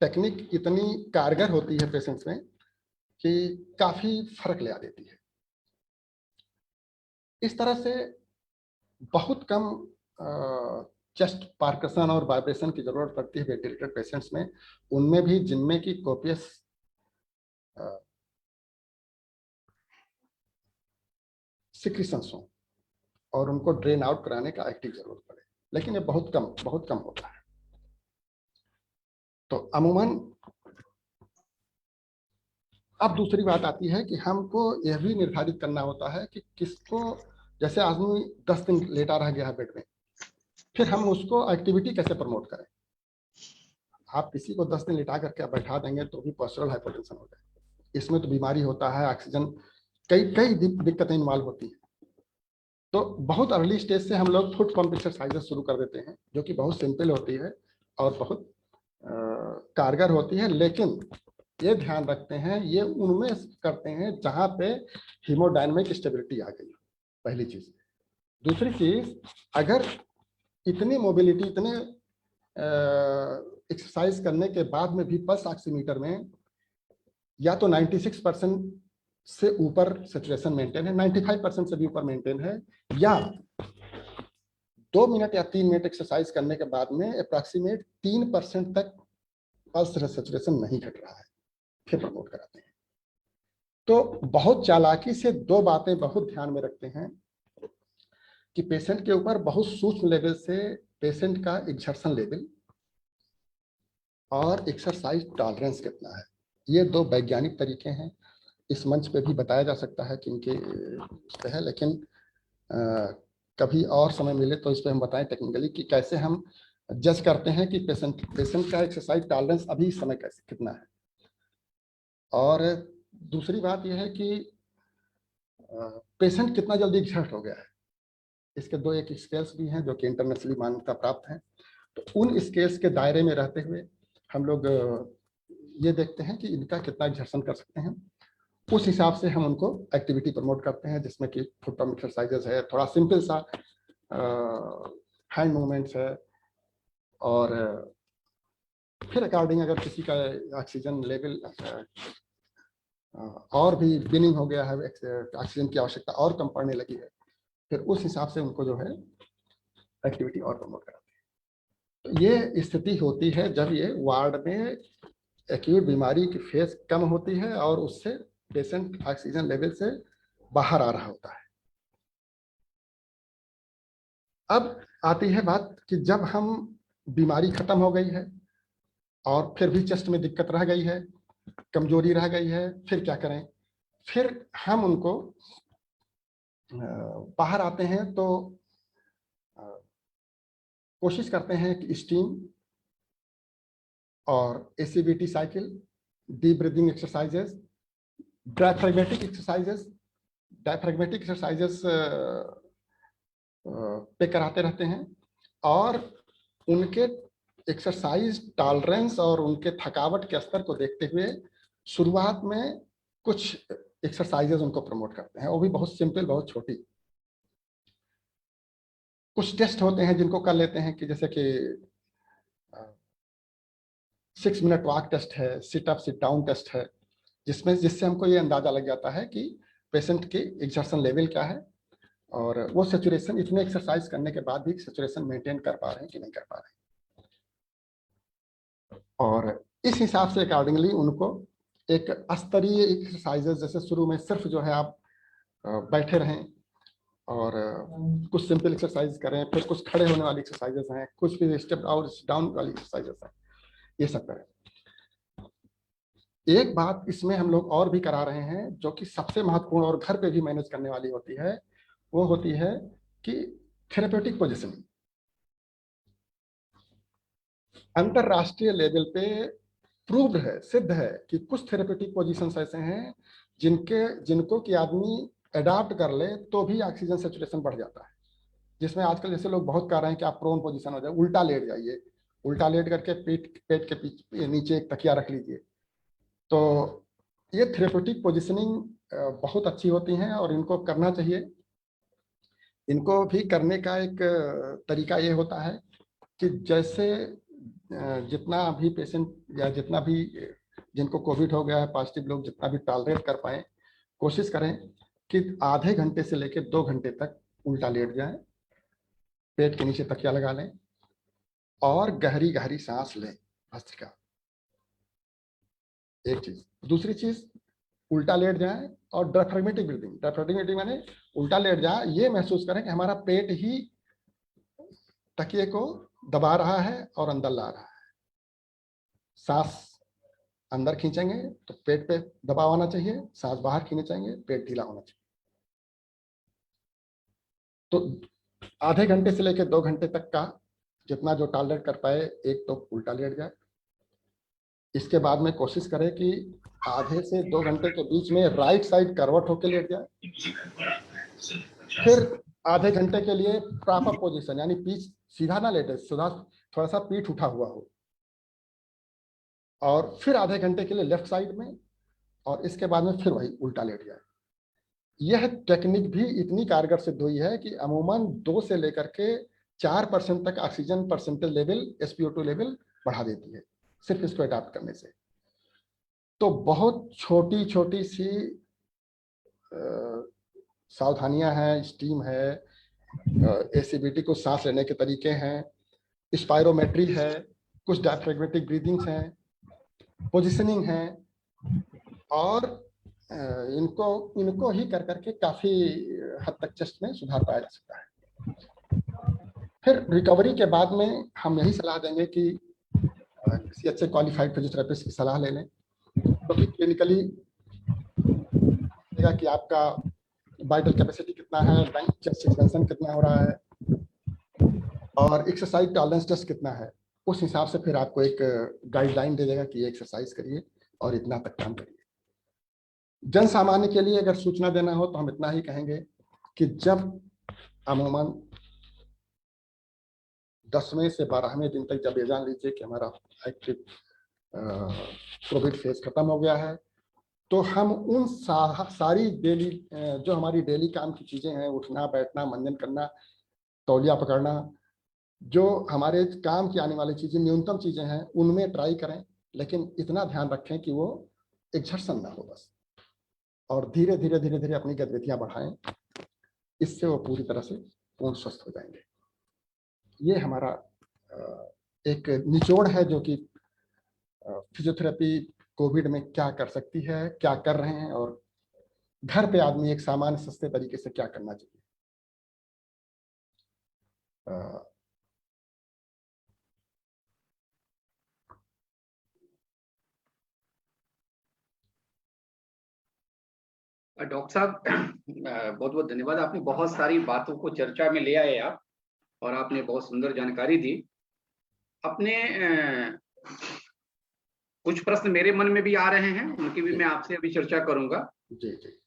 टेक्निक इतनी कारगर होती है पेशेंट्स में कि काफी फर्क ले आ देती है। इस तरह से बहुत कम चेस्ट पार्कसन और वाइब्रेशन की जरूरत पड़ती है वेंटिलेटर पेशेंट्स में, उनमें भी जिनमें की कोपियस सिक्रीशंस हो और उनको ड्रेन आउट कराने का एक्टिव जरूरत पड़े, लेकिन ये बहुत कम होता है। तो अमूमन अब दूसरी बात आती है कि हमको यह भी निर्धारित करना होता है कि किसको, जैसे आदमी 10 दिन लेटा रह गया है बेड में, फिर हम उसको एक्टिविटी कैसे प्रमोट करें। आप किसी को 10 दिन लेटा करके बैठा देंगे तो भी पोस्चरल हाइपोटेंशन हो जाए, इसमें तो बीमारी होता है, ऑक्सीजन कई दिक्कतें इन्वॉल्व होती हैं। तो बहुत अर्ली स्टेज से हम लोग फुट पंप एक्सरसाइजेस शुरू कर देते हैं, जो कि बहुत सिंपल होती है और बहुत कारगर होती है, लेकिन ये ध्यान रखते हैं ये उनमें करते हैं जहां पे हीमोडायनामिक स्टेबिलिटी आ गई, पहली चीज। दूसरी चीज, अगर इतनी मोबिलिटी, इतने एक्सरसाइज करने के बाद में भी पल्स ऑक्सीमीटर में या तो 96% से ऊपर सैचुरेशन मेंटेन है, 95% से भी ऊपर मेंटेन है, या 2 मिनट या 3 मिनट एक्सरसाइज करने के बाद में अप्रॉक्सीमेट 3% तक पल्स सैचुरेशन नहीं घट रहा है, फिर प्रमोट कराते हैं। तो बहुत चालाकी से 2 बातें बहुत ध्यान में रखते हैं कि पेशेंट के ऊपर बहुत सूक्ष्म लेवल से पेशेंट का एक्सर्शन लेवल और एक्सरसाइज टॉलरेंस कितना है। ये 2 वैज्ञानिक तरीके हैं, इस मंच पे भी बताया जा सकता है कि इनके इस पे है, लेकिन कभी और समय मिले तो इस पे हम बताएं टेक्निकली कि कैसे हम जज करते हैं कि पेशेंट का एक्सरसाइज टॉलरेंस अभी इस समय कैसे कितना है। और दूसरी बात यह है कि पेशेंट कितना जल्दी एक्सर्ट हो गया है। इसके 2 एक स्केल्स भी हैं जो कि इंटरनेशनली मान्यता प्राप्त हैं। तो उन स्केल्स के दायरे में रहते हुए हम लोग ये देखते हैं कि इनका कितना एक्सर्शन कर सकते हैं, उस हिसाब से हम उनको एक्टिविटी प्रमोट करते हैं, जिसमें कि फुट पंप एक्सरसाइजेस है, थोड़ा सिंपल सा हैंड मूवमेंट्स है, और फिर अकॉर्डिंग अगर किसी का ऑक्सीजन लेवल और भी बिनिंग हो गया है, ऑक्सीजन की आवश्यकता और कम पड़ने लगी है, फिर उस हिसाब से उनको जो है एक्टिविटी और प्रमोट कराते हैं। तो ये स्थिति होती है जब ये वार्ड में एक्यूट बीमारी की फेज कम होती है और उससे पेशेंट ऑक्सीजन लेवल से बाहर आ रहा होता है। अब आती है बात कि जब हम बीमारी खत्म हो गई है और फिर भी चेस्ट में दिक्कत रह गई है, कमजोरी रह गई है, फिर क्या करें? फिर हम उनको बाहर आते हैं तो कोशिश करते हैं कि स्टीम और ACBT cycle, deep breathing exercises, diaphragmatic exercises पे कराते रहते हैं और उनके एक्सरसाइज टॉलरेंस और उनके थकावट के स्तर को देखते हुए शुरुआत में कुछ एक्सरसाइजेस उनको प्रमोट करते हैं, वो भी बहुत सिंपल, बहुत छोटी। कुछ टेस्ट होते हैं जिनको कर लेते हैं कि जैसे कि 6 मिनट वॉक टेस्ट है, sit up sit down test है, जिससे हमको ये अंदाजा लग जाता है कि पेशेंट की एक्सर्शन लेवल क्या है और वो सेचुरेशन इतने एक्सरसाइज करने के बाद भी सेचुरेशन मेंटेन कर पा रहे हैं कि नहीं कर पा रहे हैं। और इस हिसाब से अकॉर्डिंगली उनको एक स्तरीय एक्सरसाइजेस, जैसे शुरू में सिर्फ जो है आप बैठे रहें और कुछ सिंपल एक्सरसाइज करें, फिर कुछ खड़े होने वाली एक्सरसाइजेस हैं, कुछ फिर स्टेप आउट डाउन वाली एक्सरसाइजेस हैं, ये सब करें। एक बात इसमें हम लोग और भी करा रहे हैं जो कि सबसे महत्वपूर्ण और घर पे भी मैनेज करने वाली होती है, वो होती है कि थेरेप्यूटिक पोजिशनिंग। अंतरराष्ट्रीय लेवल पे प्रूव्ड है, सिद्ध है कि कुछ थेरेप्यूटिक पोजीशंस ऐसे हैं जिनको कि आदमी अडॉप्ट कर ले तो भी ऑक्सीजन सेचुरेशन बढ़ जाता है। जिसमें आजकल जैसे लोग बहुत कह रहे हैं कि आप प्रोन पोजीशन हो जाए, उल्टा लेट जाइए, उल्टा लेट करके पेट के नीचे एक तकिया रख लीजिए। तो ये थेरेप्यूटिक पोजीशनिंग बहुत अच्छी होती हैं और इनको करना चाहिए। इनको भी करने का एक तरीका ये होता है कि जैसे जितना भी पेशेंट या जितना भी जिनको कोविड हो गया है पॉजिटिव लोग जितना भी टॉलरेट कर पाए, कोशिश करें कि आधे घंटे से लेकर 2 घंटे तक उल्टा लेट जाएं, पेट के नीचे तकिया लगा लें और गहरी गहरी सांस लें, भस्त्रिका। एक चीज। दूसरी चीज, उल्टा लेट जाएं और डायफ्रैग्मेटिक ब्रीदिंग। डायफ्रैग्मेटिक ब्रीदिंग माने उल्टा लेट जाए, ये महसूस करें कि हमारा पेट ही तकिए को दबा रहा है और अंदर ला रहा है। सांस अंदर खींचेंगे तो पेट पे दबाव आना चाहिए, सांस बाहर खींचेंगे पेट ढीला होना चाहिए। तो आधे घंटे से लेकर 2 घंटे तक का जितना जो टॉलरेट कर पाए, एक तो उल्टा लेट जाए। इसके बाद में कोशिश करें कि आधे से 2 घंटे के बीच में राइट साइड करवट होकर लेट जाए। फिर आधे घंटे के लिए प्रॉपर पोजीशन, यानी पीठ सीधा ना लेटे, सीधा थोड़ा सा पीठ उठा हुआ हो, और फिर आधे घंटे के लिए लेफ्ट साइड में, और इसके बाद में फिर वही उल्टा लेट जाए। यह टेक्निक भी इतनी कारगर सिद्ध हुई है कि अमूमन 2 से लेकर के 4% तक oxygen percentage level, SpO2 level बढ़ा देती है सिर्फ इसको अडॉप्ट करने से। तो बहुत छोटी छोटी सी सावधानियां हैं, स्टीम है, ACBT को सांस लेने के तरीके हैं, स्पायरोमेट्री है, कुछ डायफ्रैग्मेटिक ब्रीदिंग्स हैं, पोजिशनिंग है, और इनको ही कर करके काफी हद तक चेस्ट में सुधार पाया जा सकता है। फिर रिकवरी के बाद में हम यही सलाह देंगे कि किसी अच्छे क्वालिफाइड फिजियोथेरेपिस्ट की सलाह ले लें, क्योंकि क्लिनिकली देखा कि आपका वाइटल कैपेसिटी कितना है, चेस्ट एक्सपेंशन कितना हो रहा है और एक्सरसाइज टॉलरेंस टेस्ट कितना है। उस हिसाब से फिर आपको एक गाइडलाइन दे देगा कि ये एक्सरसाइज करिए और इतना तक काम करिए। जन सामान्य के लिए अगर सूचना देना हो तो हम इतना ही कहेंगे कि जब अमूमन 10वें से 12वें दिन तक जब ये जान लीजिए कि हमारा एक्टिव कोविड फेज खत्म हो गया है, तो हम उन सारी डेली जो हमारी डेली काम की चीजें हैं, उठना बैठना, मंजन करना, तौलिया पकड़ना, जो हमारे काम की आने वाली चीजें, न्यूनतम चीजें हैं, उनमें ट्राई करें, लेकिन इतना ध्यान रखें कि वो एक्सर्शन ना हो बस, और धीरे धीरे अपनी गतिविधियां बढ़ाएं, इससे वो पूरी तरह से पूर्ण स्वस्थ हो जाएंगे। ये हमारा एक निचोड़ है जो कि फिजियोथेरेपी कोविड में क्या कर सकती है, क्या कर रहे हैं, और घर पे आदमी एक सामान्य सस्ते तरीके से क्या करना चाहिए। डॉक्टर साहब बहुत बहुत धन्यवाद, आपने बहुत सारी बातों को चर्चा में ले आए आप, और आपने बहुत सुंदर जानकारी दी। अपने कुछ प्रश्न मेरे मन में भी आ रहे हैं, उनकी भी मैं आपसे अभी चर्चा करूंगा। जी जी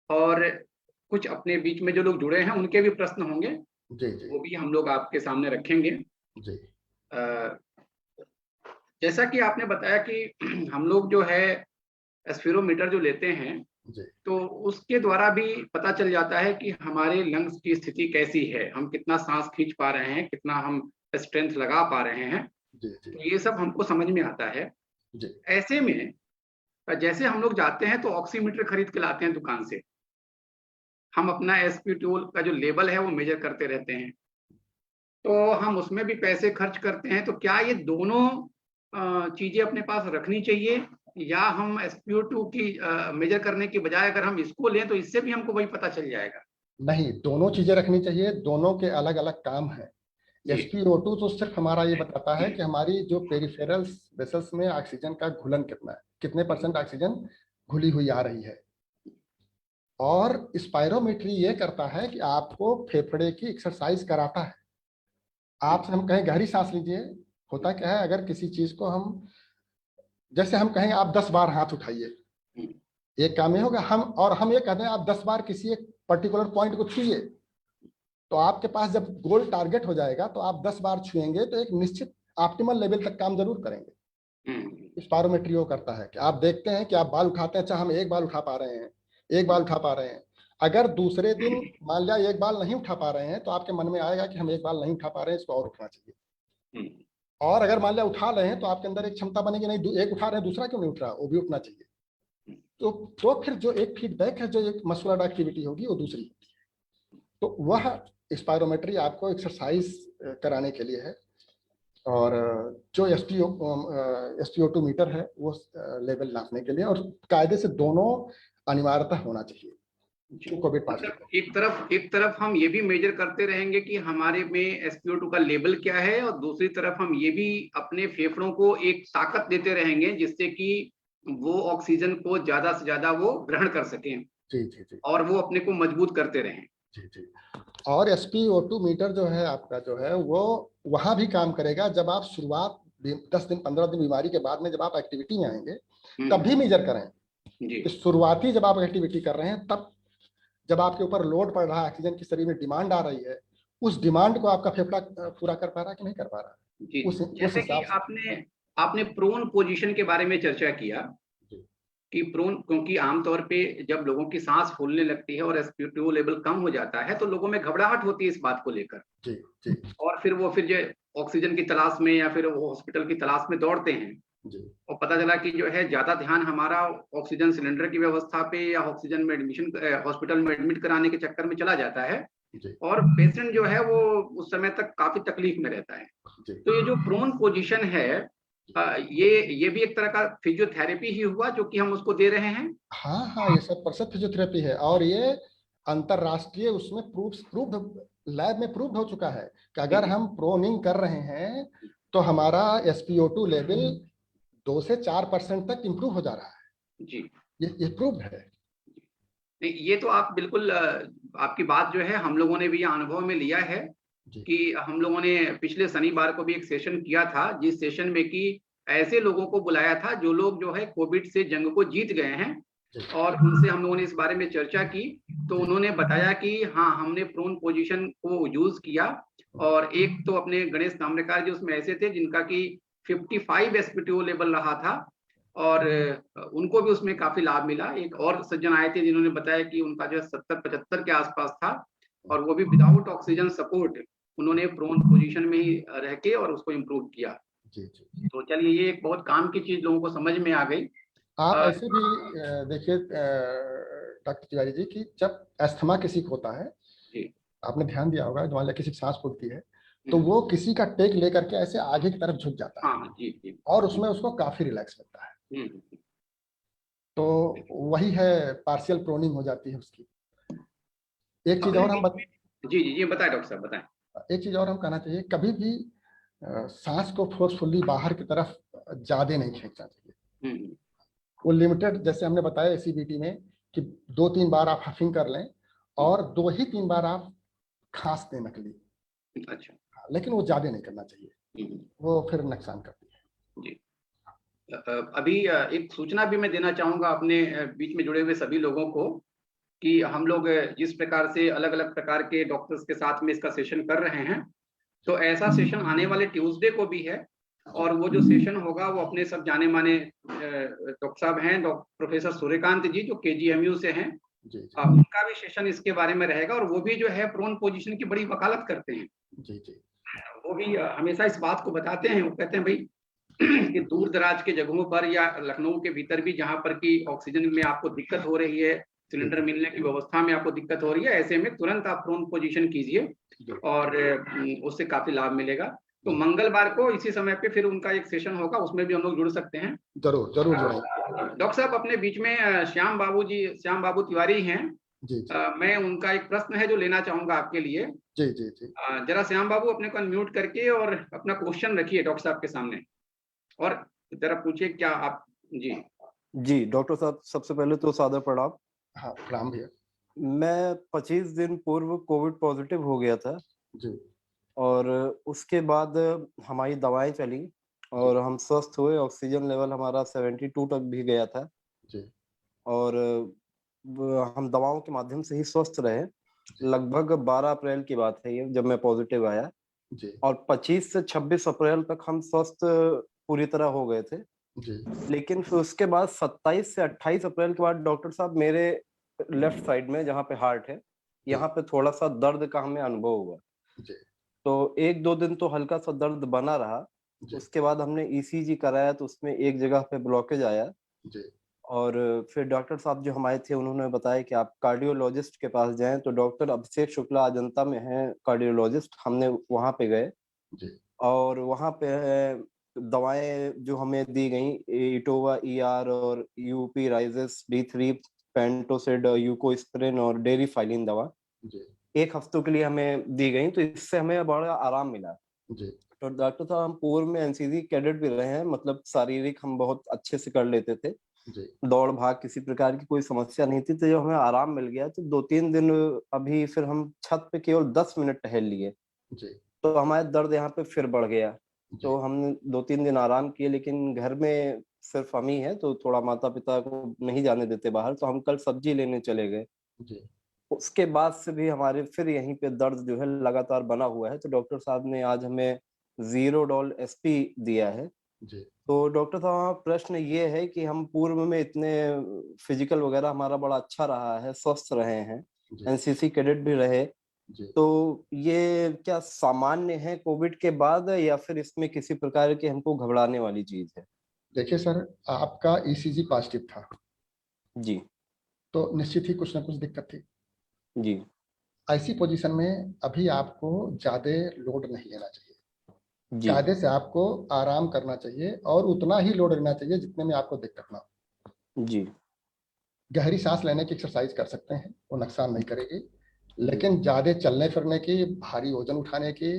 और कुछ अपने बीच में जो लोग जुड़े हैं उनके भी प्रश्न होंगे, जी जी वो भी हम लोग आपके सामने रखेंगे। जी अ, जैसा कि आपने बताया कि हम लोग जो है एस्पिरोमीटर जो लेते हैं, जी तो उसके द्वारा भी पता चल जाता है कि हमारे लंग्स की स्थिति कैसी है, हम कितना सांस खींच पा रहे हैं, कितना हम स्ट्रेंथ लगा पा रहे हैं। जी जी तो ये सब हमको समझ में आता है। जी ऐसे में जैसे हम लोग जाते हैं तो ऑक्सीमीटर खरीद के लाते हैं दुकान से, हम अपना एसपीओ का जो लेवल है वो मेजर करते रहते हैं, तो हम उसमें भी पैसे खर्च करते हैं। तो क्या ये दोनों चीजें अपने पास रखनी चाहिए, या हम SpO2 की मेजर करने की बजाय अगर हम इसको लें तो इससे भी हमको वही पता चल जाएगा? नहीं, दोनों चीजें रखनी चाहिए, दोनों के अलग अलग काम है। जी SpO2 तो सिर्फ हमारा ये बताता है कि हमारी जो पेरिफेरल वेसल्स में ऑक्सीजन का घुलन कितना है, कितने % ऑक्सीजन घुली हुई आ रही है। और स्पायरोमेट्री ये करता है कि आपको फेफड़े की एक्सरसाइज कराता है। आपसे हम कहें गहरी सांस लीजिए, होता क्या है, अगर किसी चीज को हम, जैसे हम कहें आप 10 बार हाथ उठाइए, एक काम ये होगा, हम ये कहते हैं आप 10 बार किसी एक पर्टिकुलर पॉइंट को छुइए, तो आपके पास जब गोल टारगेट हो जाएगा तो आप 10 बार छुएंगे तो एक निश्चित ऑप्टिमल लेवल तक काम जरूर करेंगे। स्पायरोमेट्री वो करता है कि आप देखते हैं कि आप बाल उठाते हैं, अच्छा हम एक बाल उठा पा रहे हैं, एक बाल उठा पा रहे हैं। अगर दूसरे दिन मान लिया एक बाल नहीं उठा पा रहे हैं, तो आपके मन में आएगा कि हम एक बाल नहीं उठा पा रहे हैं, इसको और उठना चाहिए। और अगर मान लिया उठा रहे हैं तो आपके अंदर एक क्षमता बनेगी, नहीं एक उठा रहे हैं दूसरा क्यों नहीं उठ रहा, वो भी उठना चाहिए। तो फिर जो एक फीडबैक है, जो एक मस्कुलर एक्टिविटी होगी वो दूसरी होती है। तो वह स्पायरोमेट्री आपको एक्सरसाइज कराने के लिए है, और जो SpO2 मीटर है वो लेवल नापने के लिए, और कायदे से दोनों अनिवार्यता होना चाहिए कोविड मतलब एक तरफ हम ये भी मेजर करते रहेंगे कि हमारे में SpO2 का लेवल क्या है, और दूसरी तरफ हम ये भी अपने फेफड़ों को एक ताकत देते रहेंगे जिससे कि वो ऑक्सीजन को ज्यादा से ज्यादा वो ग्रहण कर सकें। जी जी जी और वो अपने को मजबूत करते रहें। जी जी। और SpO2 मीटर जो है आपका, जो है वो वहां भी काम करेगा जब आप शुरुआत 10 दिन 15 दिन बीमारी के बाद में जब आप एक्टिविटी में आएंगे तब भी मेजर करें। जी शुरुआती जब आप एक्टिविटी कर रहे हैं, तब जब आपके ऊपर लोड पड़ रहा है, ऑक्सीजन की शरीर में डिमांड आ रही है, उस डिमांड को आपका फेफड़ा पूरा कर पा रहा है कि नहीं कर पा रहा है। जी। उस जैसे कि हिसाब से आपने प्रोन पोजीशन के बारे में चर्चा किया कि प्रोन, क्योंकि आमतौर पे जब लोगों की सांस फूलने लगती है और SpO2 लेवल कम हो जाता है तो लोगों में घबराहट होती है इस बात को लेकर। जी जी और फिर जो ऑक्सीजन की तलाश में या फिर वो हॉस्पिटल की तलाश में दौड़ते हैं, जी और पता चला कि जो है ज्यादा ध्यान हमारा ऑक्सीजन सिलेंडर की व्यवस्था पे या ऑक्सीजन में हॉस्पिटल में एडमिट कराने के चक्कर में चला जाता है, जी और पेशेंट जो है वो उस समय तक काफी तकलीफ में रहता है। जी। तो ये जो प्रोन पोजीशन है, ये भी एक तरह का फिजियोथेरेपी ही हुआ जो कि हम उसको दे रहे हैं। हाँ हाँ, ये 100% फिजियोथेरेपी है, और ये अंतरराष्ट्रीय उसमें प्रूव्ड लैब में प्रूव्ड हो चुका है कि अगर हम प्रोनिंग कर रहे हैं तो हमारा SpO2 लेवल 2 से 4% तक इंप्रूव हो जा रहा है। जी ये प्रूव्ड है। नहीं, ये तो आप बिल्कुल आपकी बात जो है हम लोगों ने भी अनुभव में लिया है जी कि हम लोगों ने पिछले शनिवार को भी एक सेशन किया था, जिस सेशन में कि ऐसे लोगों को बुलाया था जो लोग जो है कोविड से जंग को जीत गए हैं, जी और उनसे हम लोगों ने इस बारे में चर्चा की। तो जी उन्होंने बताया कि हाँ, हमने प्रोन पोजीशन को यूज किया, और एक तो अपने गणेश ताम्रकार जी उसमें ऐसे थे जिनका कि 55 SpO2 लेवल रहा था, और उनको भी उसमें काफी लाभ मिला। एक और सज्जन आए थे जिन्होंने बताया कि उनका जो है 70-75 के आसपास था, और वो भी विदाउट ऑक्सीजन सपोर्ट उन्होंने प्रोन पोजीशन में ही रह के और उसको इम्प्रूव किया। जी जी। तो चलिए, ये एक बहुत काम की चीज लोगों को समझ में आ गई। आप ऐसे भी देखिए डॉक्टर तिवारी जी की जब अस्थमा किसी को होता है, जी आपने ध्यान दिया होगा, मान लिया किसी की सांस फूलती है तो वो किसी का टेक लेकर के ऐसे आगे की तरफ झुक जाता है, हाँ जी जी। और उसमें उसको काफी रिलैक्स मिलता है। हम्म। तो वही है, पार्शियल प्रोनिंग हो जाती है उसकी। एक चीज अपने और हम बीच में जी जी जी बताएं डॉक्टर साहब, बताएं। एक चीज और हम कहना चाहिए, कभी भी सांस को फोर्सफुली बाहर की तरफ ज्यादा नहीं खींचना चाहिए। हम्म वो लिमिटेड, जैसे हमने बताया ACBT में कि 2-3 बार आप हफिंग कर लें और 2 ही 3 बार आप खांस दें नकली। अच्छा। लेकिन वो ज्यादा नहीं करना चाहिए, वो फिर नुकसान करती है। जी। अभी एक सूचना भी मैं देना चाहूंगा अपने बीच में जुड़े हुए सभी लोगों को कि हम लोग जिस प्रकार से अलग अलग प्रकार के डॉक्टर्स के साथ में इसका सेशन कर रहे हैं, तो ऐसा सेशन आने वाले ट्यूसडे को भी है। और वो जो सेशन होगा वो अपने सब जाने माने डॉक्टर साहब हैं, प्रोफेसर सूर्यकांत जी जो KGMU से हैं, जी जी उनका भी सेशन इसके बारे में रहेगा। और वो भी जो है प्रोन पोजीशन की बड़ी वकालत करते हैं। जी जी वो भी हमेशा इस बात को बताते हैं, वो कहते हैं भाई कि दूर दराज के जगहों पर या लखनऊ के भीतर भी जहां पर की ऑक्सीजन में आपको दिक्कत हो रही है, सिलेंडर मिलने की व्यवस्था में आपको दिक्कत हो रही है, ऐसे में तुरंत आप प्रोन पोजीशन कीजिए और उससे काफी लाभ मिलेगा। तो मंगलवार को इसी समय पे फिर उनका एक सेशन होगा, उसमें भी हम लोग जुड़ सकते हैं। जरूर जरूर जरूर। डॉक्टर साहब अपने बीच में श्याम बाबू तिवारी हैं। जी जी मैं उनका एक प्रश्न है जो लेना चाहूंगा आपके लिए। जी जी जी जरा श्याम बाबू अपने को अनम्यूट करके और अपना क्वेश्चन रखिए डॉक्टर साहब के सामने और जरा पूछिए क्या आप। जी जी डॉक्टर साहब, सबसे पहले तो सादर प्रणाम। हाँ प्रणाम भैया। मैं 25 दिन पूर्व कोविड पॉजिटिव हो गया था जी और उसके बाद हमारी दवाएं चली और हम स्वस्थ हुए। ऑक्सीजन लेवल हमारा 72 तक भी गया था जी और हम दवाओं के माध्यम से ही स्वस्थ रहे। लगभग 12 अप्रैल की बात है ये, जब मैं पॉजिटिव आया। जी और 25 से 26 अप्रैल तक हम स्वस्थ पूरी तरह हो गए थे। जी लेकिन फिर उसके बाद 27 से 28 अप्रैल के बाद डॉक्टर साहब मेरे लेफ्ट साइड में जहाँ पे हार्ट है, यहाँ पे थोड़ा सा दर्द का हमें अनुभव हुआ। जी तो 1-2 दिन तो हल्का सा दर्द बना रहा। जी उसके बाद हमने ECG कराया तो उसमें एक जगह पे ब्लॉकेज आया जी और फिर डॉक्टर साहब जो हमारे थे उन्होंने बताया कि आप कार्डियोलॉजिस्ट के पास जाएं। तो डॉक्टर अभिषेक शुक्ला अजंता में हैं कार्डियोलॉजिस्ट, हमने वहाँ पे गए जी और वहाँ पे दवाएं जो हमें दी गई, इटोवा ER और UP राइजेस D3, पेंटोसिड, यूकोस्प्रिन और डेरिफाइलिन दवा जी 1 हफ्तों के लिए हमें दी गई। तो इससे हमें बड़ा आराम मिला। जी तो डॉक्टर साहब, हम पूर्व में NCC कैडेट भी रहे हैं, मतलब शारीरिक हम बहुत अच्छे से कर लेते थे, जी दौड़ भाग किसी प्रकार की कोई समस्या नहीं थी। तो जब हमें आराम मिल गया तो 2-3 दिन अभी फिर हम छत पे केवल 10 मिनट टहल लिए जी तो हमारा दर्द यहाँ पे फिर बढ़ गया। तो जी हमने 2-3 दिन आराम किए, लेकिन घर में सिर्फ हम ही है तो थोड़ा माता पिता को नहीं जाने देते बाहर, तो हम कल सब्जी लेने चले गए। जी उसके बाद से भी हमारे फिर यहीं पे दर्द जो है लगातार बना हुआ है। तो डॉक्टर साहब ने आज हमें ज़ीरोडॉल SP दिया है। जी तो डॉक्टर साहब, प्रश्न ये है कि हम पूर्व में इतने फिजिकल वगैरह हमारा बड़ा अच्छा रहा है, स्वस्थ रहे हैं, जी NCC कैडेट भी रहे, जी तो ये क्या सामान्य है कोविड के बाद या फिर इसमें किसी प्रकार की हमको घबराने वाली चीज है? देखिए सर, आपका ECG पॉजिटिव था जी तो निश्चित ही कुछ ना कुछ दिक्कत थी। जी ऐसी पोजीशन में अभी आपको ज्यादा लोड नहीं लेना चाहिए। जी कायदे से आपको आराम करना चाहिए और उतना ही लोड लेना चाहिए जितने में आपको दिक्कत ना हो। जी गहरी सांस लेने की एक्सरसाइज कर सकते हैं, वो नुकसान नहीं करेगी। जी लेकिन ज्यादा चलने फिरने की, भारी वजन उठाने की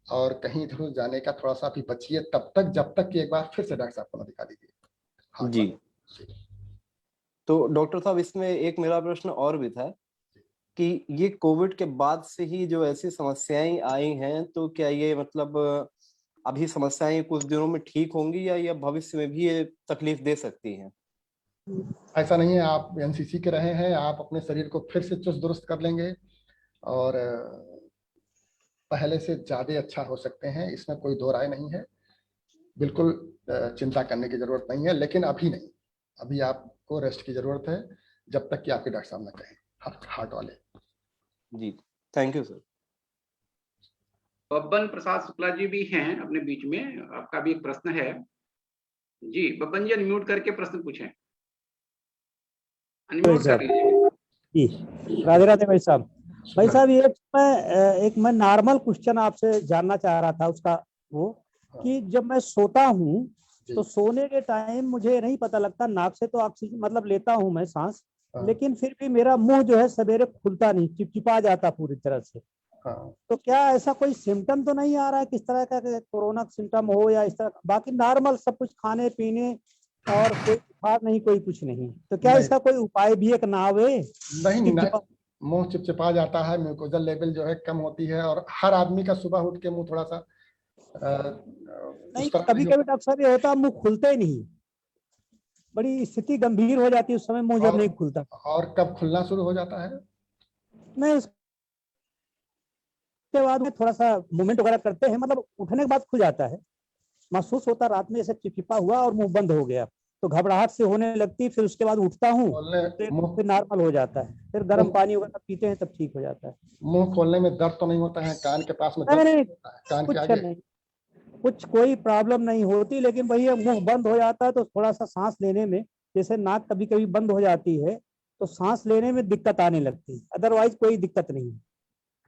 और कहीं इधर उधर जाने का थोड़ा सा भी बचिए तब तक, जब तक कि एक बार फिर से डॉक्टर साहब को ना दिखा दीजिए हार्ट जी। वाले। तो डॉक्टर साहब, इसमें एक मेरा प्रश्न और भी था कि ये कोविड के बाद से ही जो ऐसी समस्याएं आई हैं, तो क्या ये मतलब अभी समस्याएं कुछ दिनों में ठीक होंगी या ये भविष्य में भी ये तकलीफ दे सकती हैं? ऐसा नहीं है, आप NCC के रहे हैं, आप अपने शरीर को फिर से चुस्त दुरुस्त कर लेंगे और पहले से ज्यादा अच्छा हो सकते हैं, इसमें कोई दो राय नहीं है। बिल्कुल चिंता करने की जरूरत नहीं है, लेकिन अभी नहीं। अभी आपको रेस्ट की जरूरत है जब तक कि आपके डॉक्टर साहब ना कहें, हार्ट वाले। जी, थैंक यू सर। बब्बन प्रसाद शुक्ला जी भी हैं अपने बीच में, आपका भी एक प्रश्न है। जी बब्बन जी, अनम्यूट करके प्रश्न पूछें, अनम्यूट कर लीजिए। जी राधे राधे भाई साहब। भाई साहब, ये मैं नॉर्मल क्वेश्चन आपसे जानना चाह रहा था उसका, वो कि जब मैं सोता हूँ तो सोने के टाइम मुझे नहीं पता लगता, नाक से तो ऑक्सीजन मतलब लेता हूँ मैं सांस, लेकिन फिर भी मेरा मुंह जो है सवेरे खुलता नहीं, चिपचिपा जाता पूरी तरह से। तो क्या ऐसा कोई सिम्टम तो नहीं आ रहा है किस तरह का कोरोना सिम्टम हो या इस तरह? बाकी नॉर्मल सब कुछ, खाने पीने और कोई बुखार नहीं, कोई कुछ नहीं, तो क्या नहीं। इसका कोई उपाय भी एक नाव है? नहीं नहीं, चिपचिपा- मुंह चिपचिपा जाता है, म्यूकोजल लेवल जो है कम होती है, और हर आदमी का सुबह उठ के मुंह थोड़ा सा नहीं, उस तरह कभी नहीं कभी डॉक्टर साहब ये होता है मुंह खुलते ही नहीं, बड़ी स्थिति गंभीर हो जाती है उस समय मुंह जब नहीं खुलता। और कब खुलना शुरू हो जाता है? नहीं, उसके बाद में थोड़ा सा मूवमेंट वगैरह करते हैं, मतलब उठने के बाद खुल जाता है, महसूस होता रात में जैसे चिपचिपा हुआ और मुंह बंद हो गया, तो घबराहट से होने लगती, फिर उसके बाद उठता हूँ खोलने मुंह फिर नॉर्मल हो जाता है, फिर गर्म पानी वगैरह पीते हैं तब ठीक हो जाता है। मुंह खोलने में दर्द तो नहीं होता है? कान के पास में नहीं दर्द नहीं, होता है? कान के कुछ आगे? नहीं, कुछ कोई प्रॉब्लम नहीं होती, लेकिन वही है, मुंह बंद हो जाता है तो थोड़ा सा सांस लेने में, जैसे नाक कभी कभी बंद हो जाती है तो सांस लेने में दिक्कत आने लगती है, अदरवाइज कोई दिक्कत नहीं है।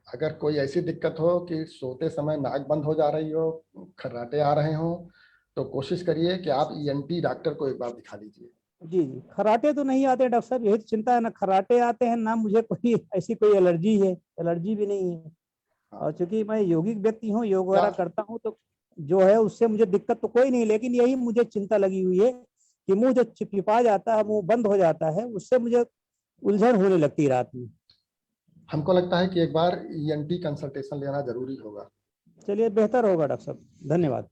अगर कोई ऐसी दिक्कत हो कि सोते समय नाक बंद हो जा रही हो, खर्राटे आ रहे हो, तो कोशिश करिए कि आप ईएनटी डॉक्टर को एक बार दिखा लीजिए। जी जी, खर्राटे तो नहीं आते डॉक्टर साहब, यही तो चिंता है, ना खर्राटे आते हैं ना मुझे कोई ऐसी कोई एलर्जी है, एलर्जी भी नहीं है। और चूंकि मैं यौगिक व्यक्ति हूँ, योग वगैरह करता हूँ, तो जो है उससे मुझे दिक्कत तो कोई नहीं, लेकिन यही मुझे चिंता लगी हुई है कि मुंह जो चिपचिपा जाता है, मुंह बंद हो जाता है, उससे मुझे उलझन होने लगती है रात में। हमको लगता है कि एक बार ईएनटी कंसल्टेशन लेना जरूरी होगा। चलिए, बेहतर होगा डॉक्टर साहब, धन्यवाद।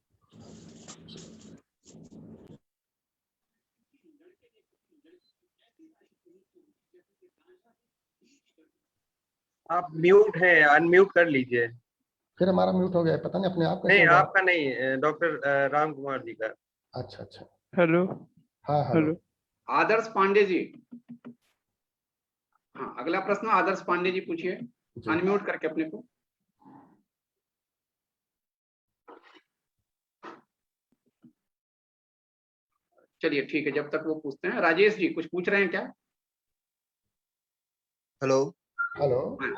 आप म्यूट है, अनम्यूट कर लीजिए। फिर हमारा म्यूट हो गया, पता नहीं अपने आप कैसे नहीं, हो गया। आपका नहीं, डॉक्टर राम कुमार जी का। अच्छा अच्छा, हेलो हाँ हेलो। आदर्श पांडे जी, हाँ अगला प्रश्न आदर्श पांडे जी पूछिए, जी। अनम्यूट करके अपने को। चलिए ठीक है, जब तक वो पूछते हैं, राजेश जी कुछ पूछ रहे हैं क्या? Hello hello. हाँ,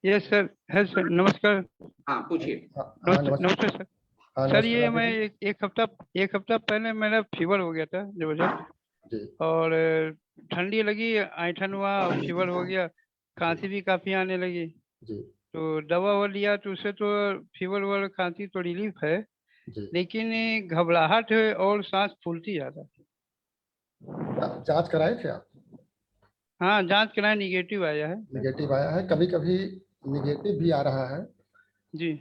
यस सर, है सर, नमस्कार। हाँ पूछिए। हाँ हाँ, नमस्ते नमस्कार। सर। हाँ, सर नमस्कार ये मैं राजेश जी। एक हफ्ता पहले मेरा फीवर हो गया था जबरदस्त, जी और ठंडी लगी, ऐठन हुआ, फीवर हो गया, खांसी भी काफी आने लगी, जी तो दवा वो लिया तो उससे तो फीवर और खांसी तो रिलीफ है, जी। लेकिन घबराहट है और सांस फूलती ज्यादा। जांच कराए थे आप? हाँ, जांच कराया, निगेटिव आया है। निगेटिव आया है? कभी कभी निगेटिव भी आ रहा है, जी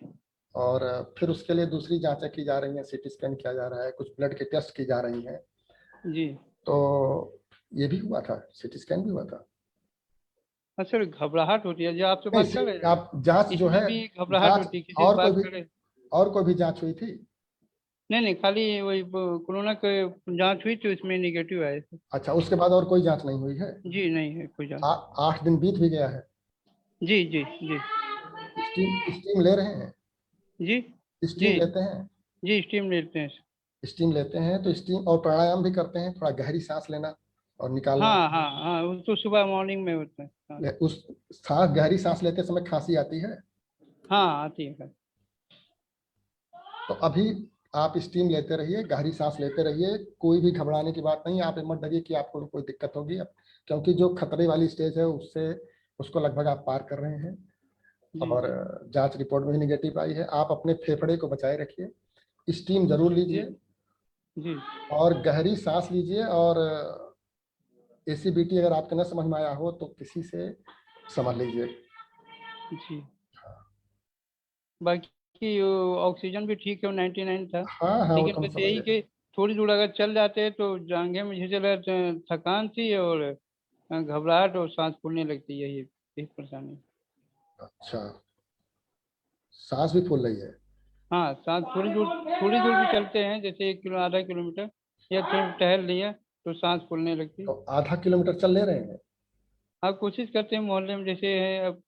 और फिर उसके लिए दूसरी जांचें की जा रही हैं, सीटी स्कैन किया जा रहा है, कुछ ब्लड के टेस्ट की जा रही हैं। जी। तो ये भी हुआ था, सीटी स्कैन भी हुआ था? हाँ सर, घबराहट होती है, जो आपसे नहीं, बात कर रहे हैं आप जांच जो इसमें है, भी घबराहट जांच होती है, किसी से और कोई बात भी, कर रहे हैं। और कोई भी जांच हुई थी? नहीं नहीं, खाली वही कोरोना के जांच हुई तो इसमें निगेटिव आए थे। अच्छा, उसके बाद और कोई जांच नहीं हुई है? जी नहीं है कोई जांच। 8 दिन बीत भी गया है। जी जी जी स्टीम ले रहे हैं? जी जी स्टीम लेते हैं? जी, स्टीम लेते हैं। स्टीम लेते हैं तो स्टीम और प्राणायाम भी करते हैं, थोड़ा गहरी सांस लेना और निकालना। हाँ हाँ हाँ, वो तो सुबह मॉर्निंग में होता है। हाँ उस सांस, गहरी सांस लेते समय खांसी आती है? हाँ, आती है। तो अभी आप स्टीम लेते रहिए, गहरी सांस लेते रहिए, कोई भी घबराने की बात नहीं है। आप मत डरिए कि आपको कोई दिक्कत होगी, क्योंकि जो खतरे वाली स्टेज है उससे उसको लगभग आप पार कर रहे हैं, जी और जांच रिपोर्ट में भी निगेटिव आई है। आप अपने फेफड़े को बचाए रखिए, स्टीम जरूर लीजिए, जी और गहरी सांस लीजिए, और एसीबीटी अगर आपके न समझ में आया हो तो किसी से समझ लीजिए। जी। बाकी ऑक्सीजन भी ठीक है, 99 था, हाँ हाँ, वो लेकिन तो हम बस समझ यही गए। कि थोड़ी दूर अगर चल जाते तो जांघें में झिझल, थकान थी और घबराहट और सांस फूलने लगती है, यही परेशानी। अच्छा, सांस भी फूल रही है? हाँ, सांस थोड़ी दूर भी चलते हैं, जैसे 1 किलो आधा किलोमीटर या थोड़ा टहल लिया तो सांस फूलने लगती है। तो आधा किलोमीटर चल ले रहे हैं? हाँ, कोशिश करते हैं, मोहल्ले में जैसे है, अब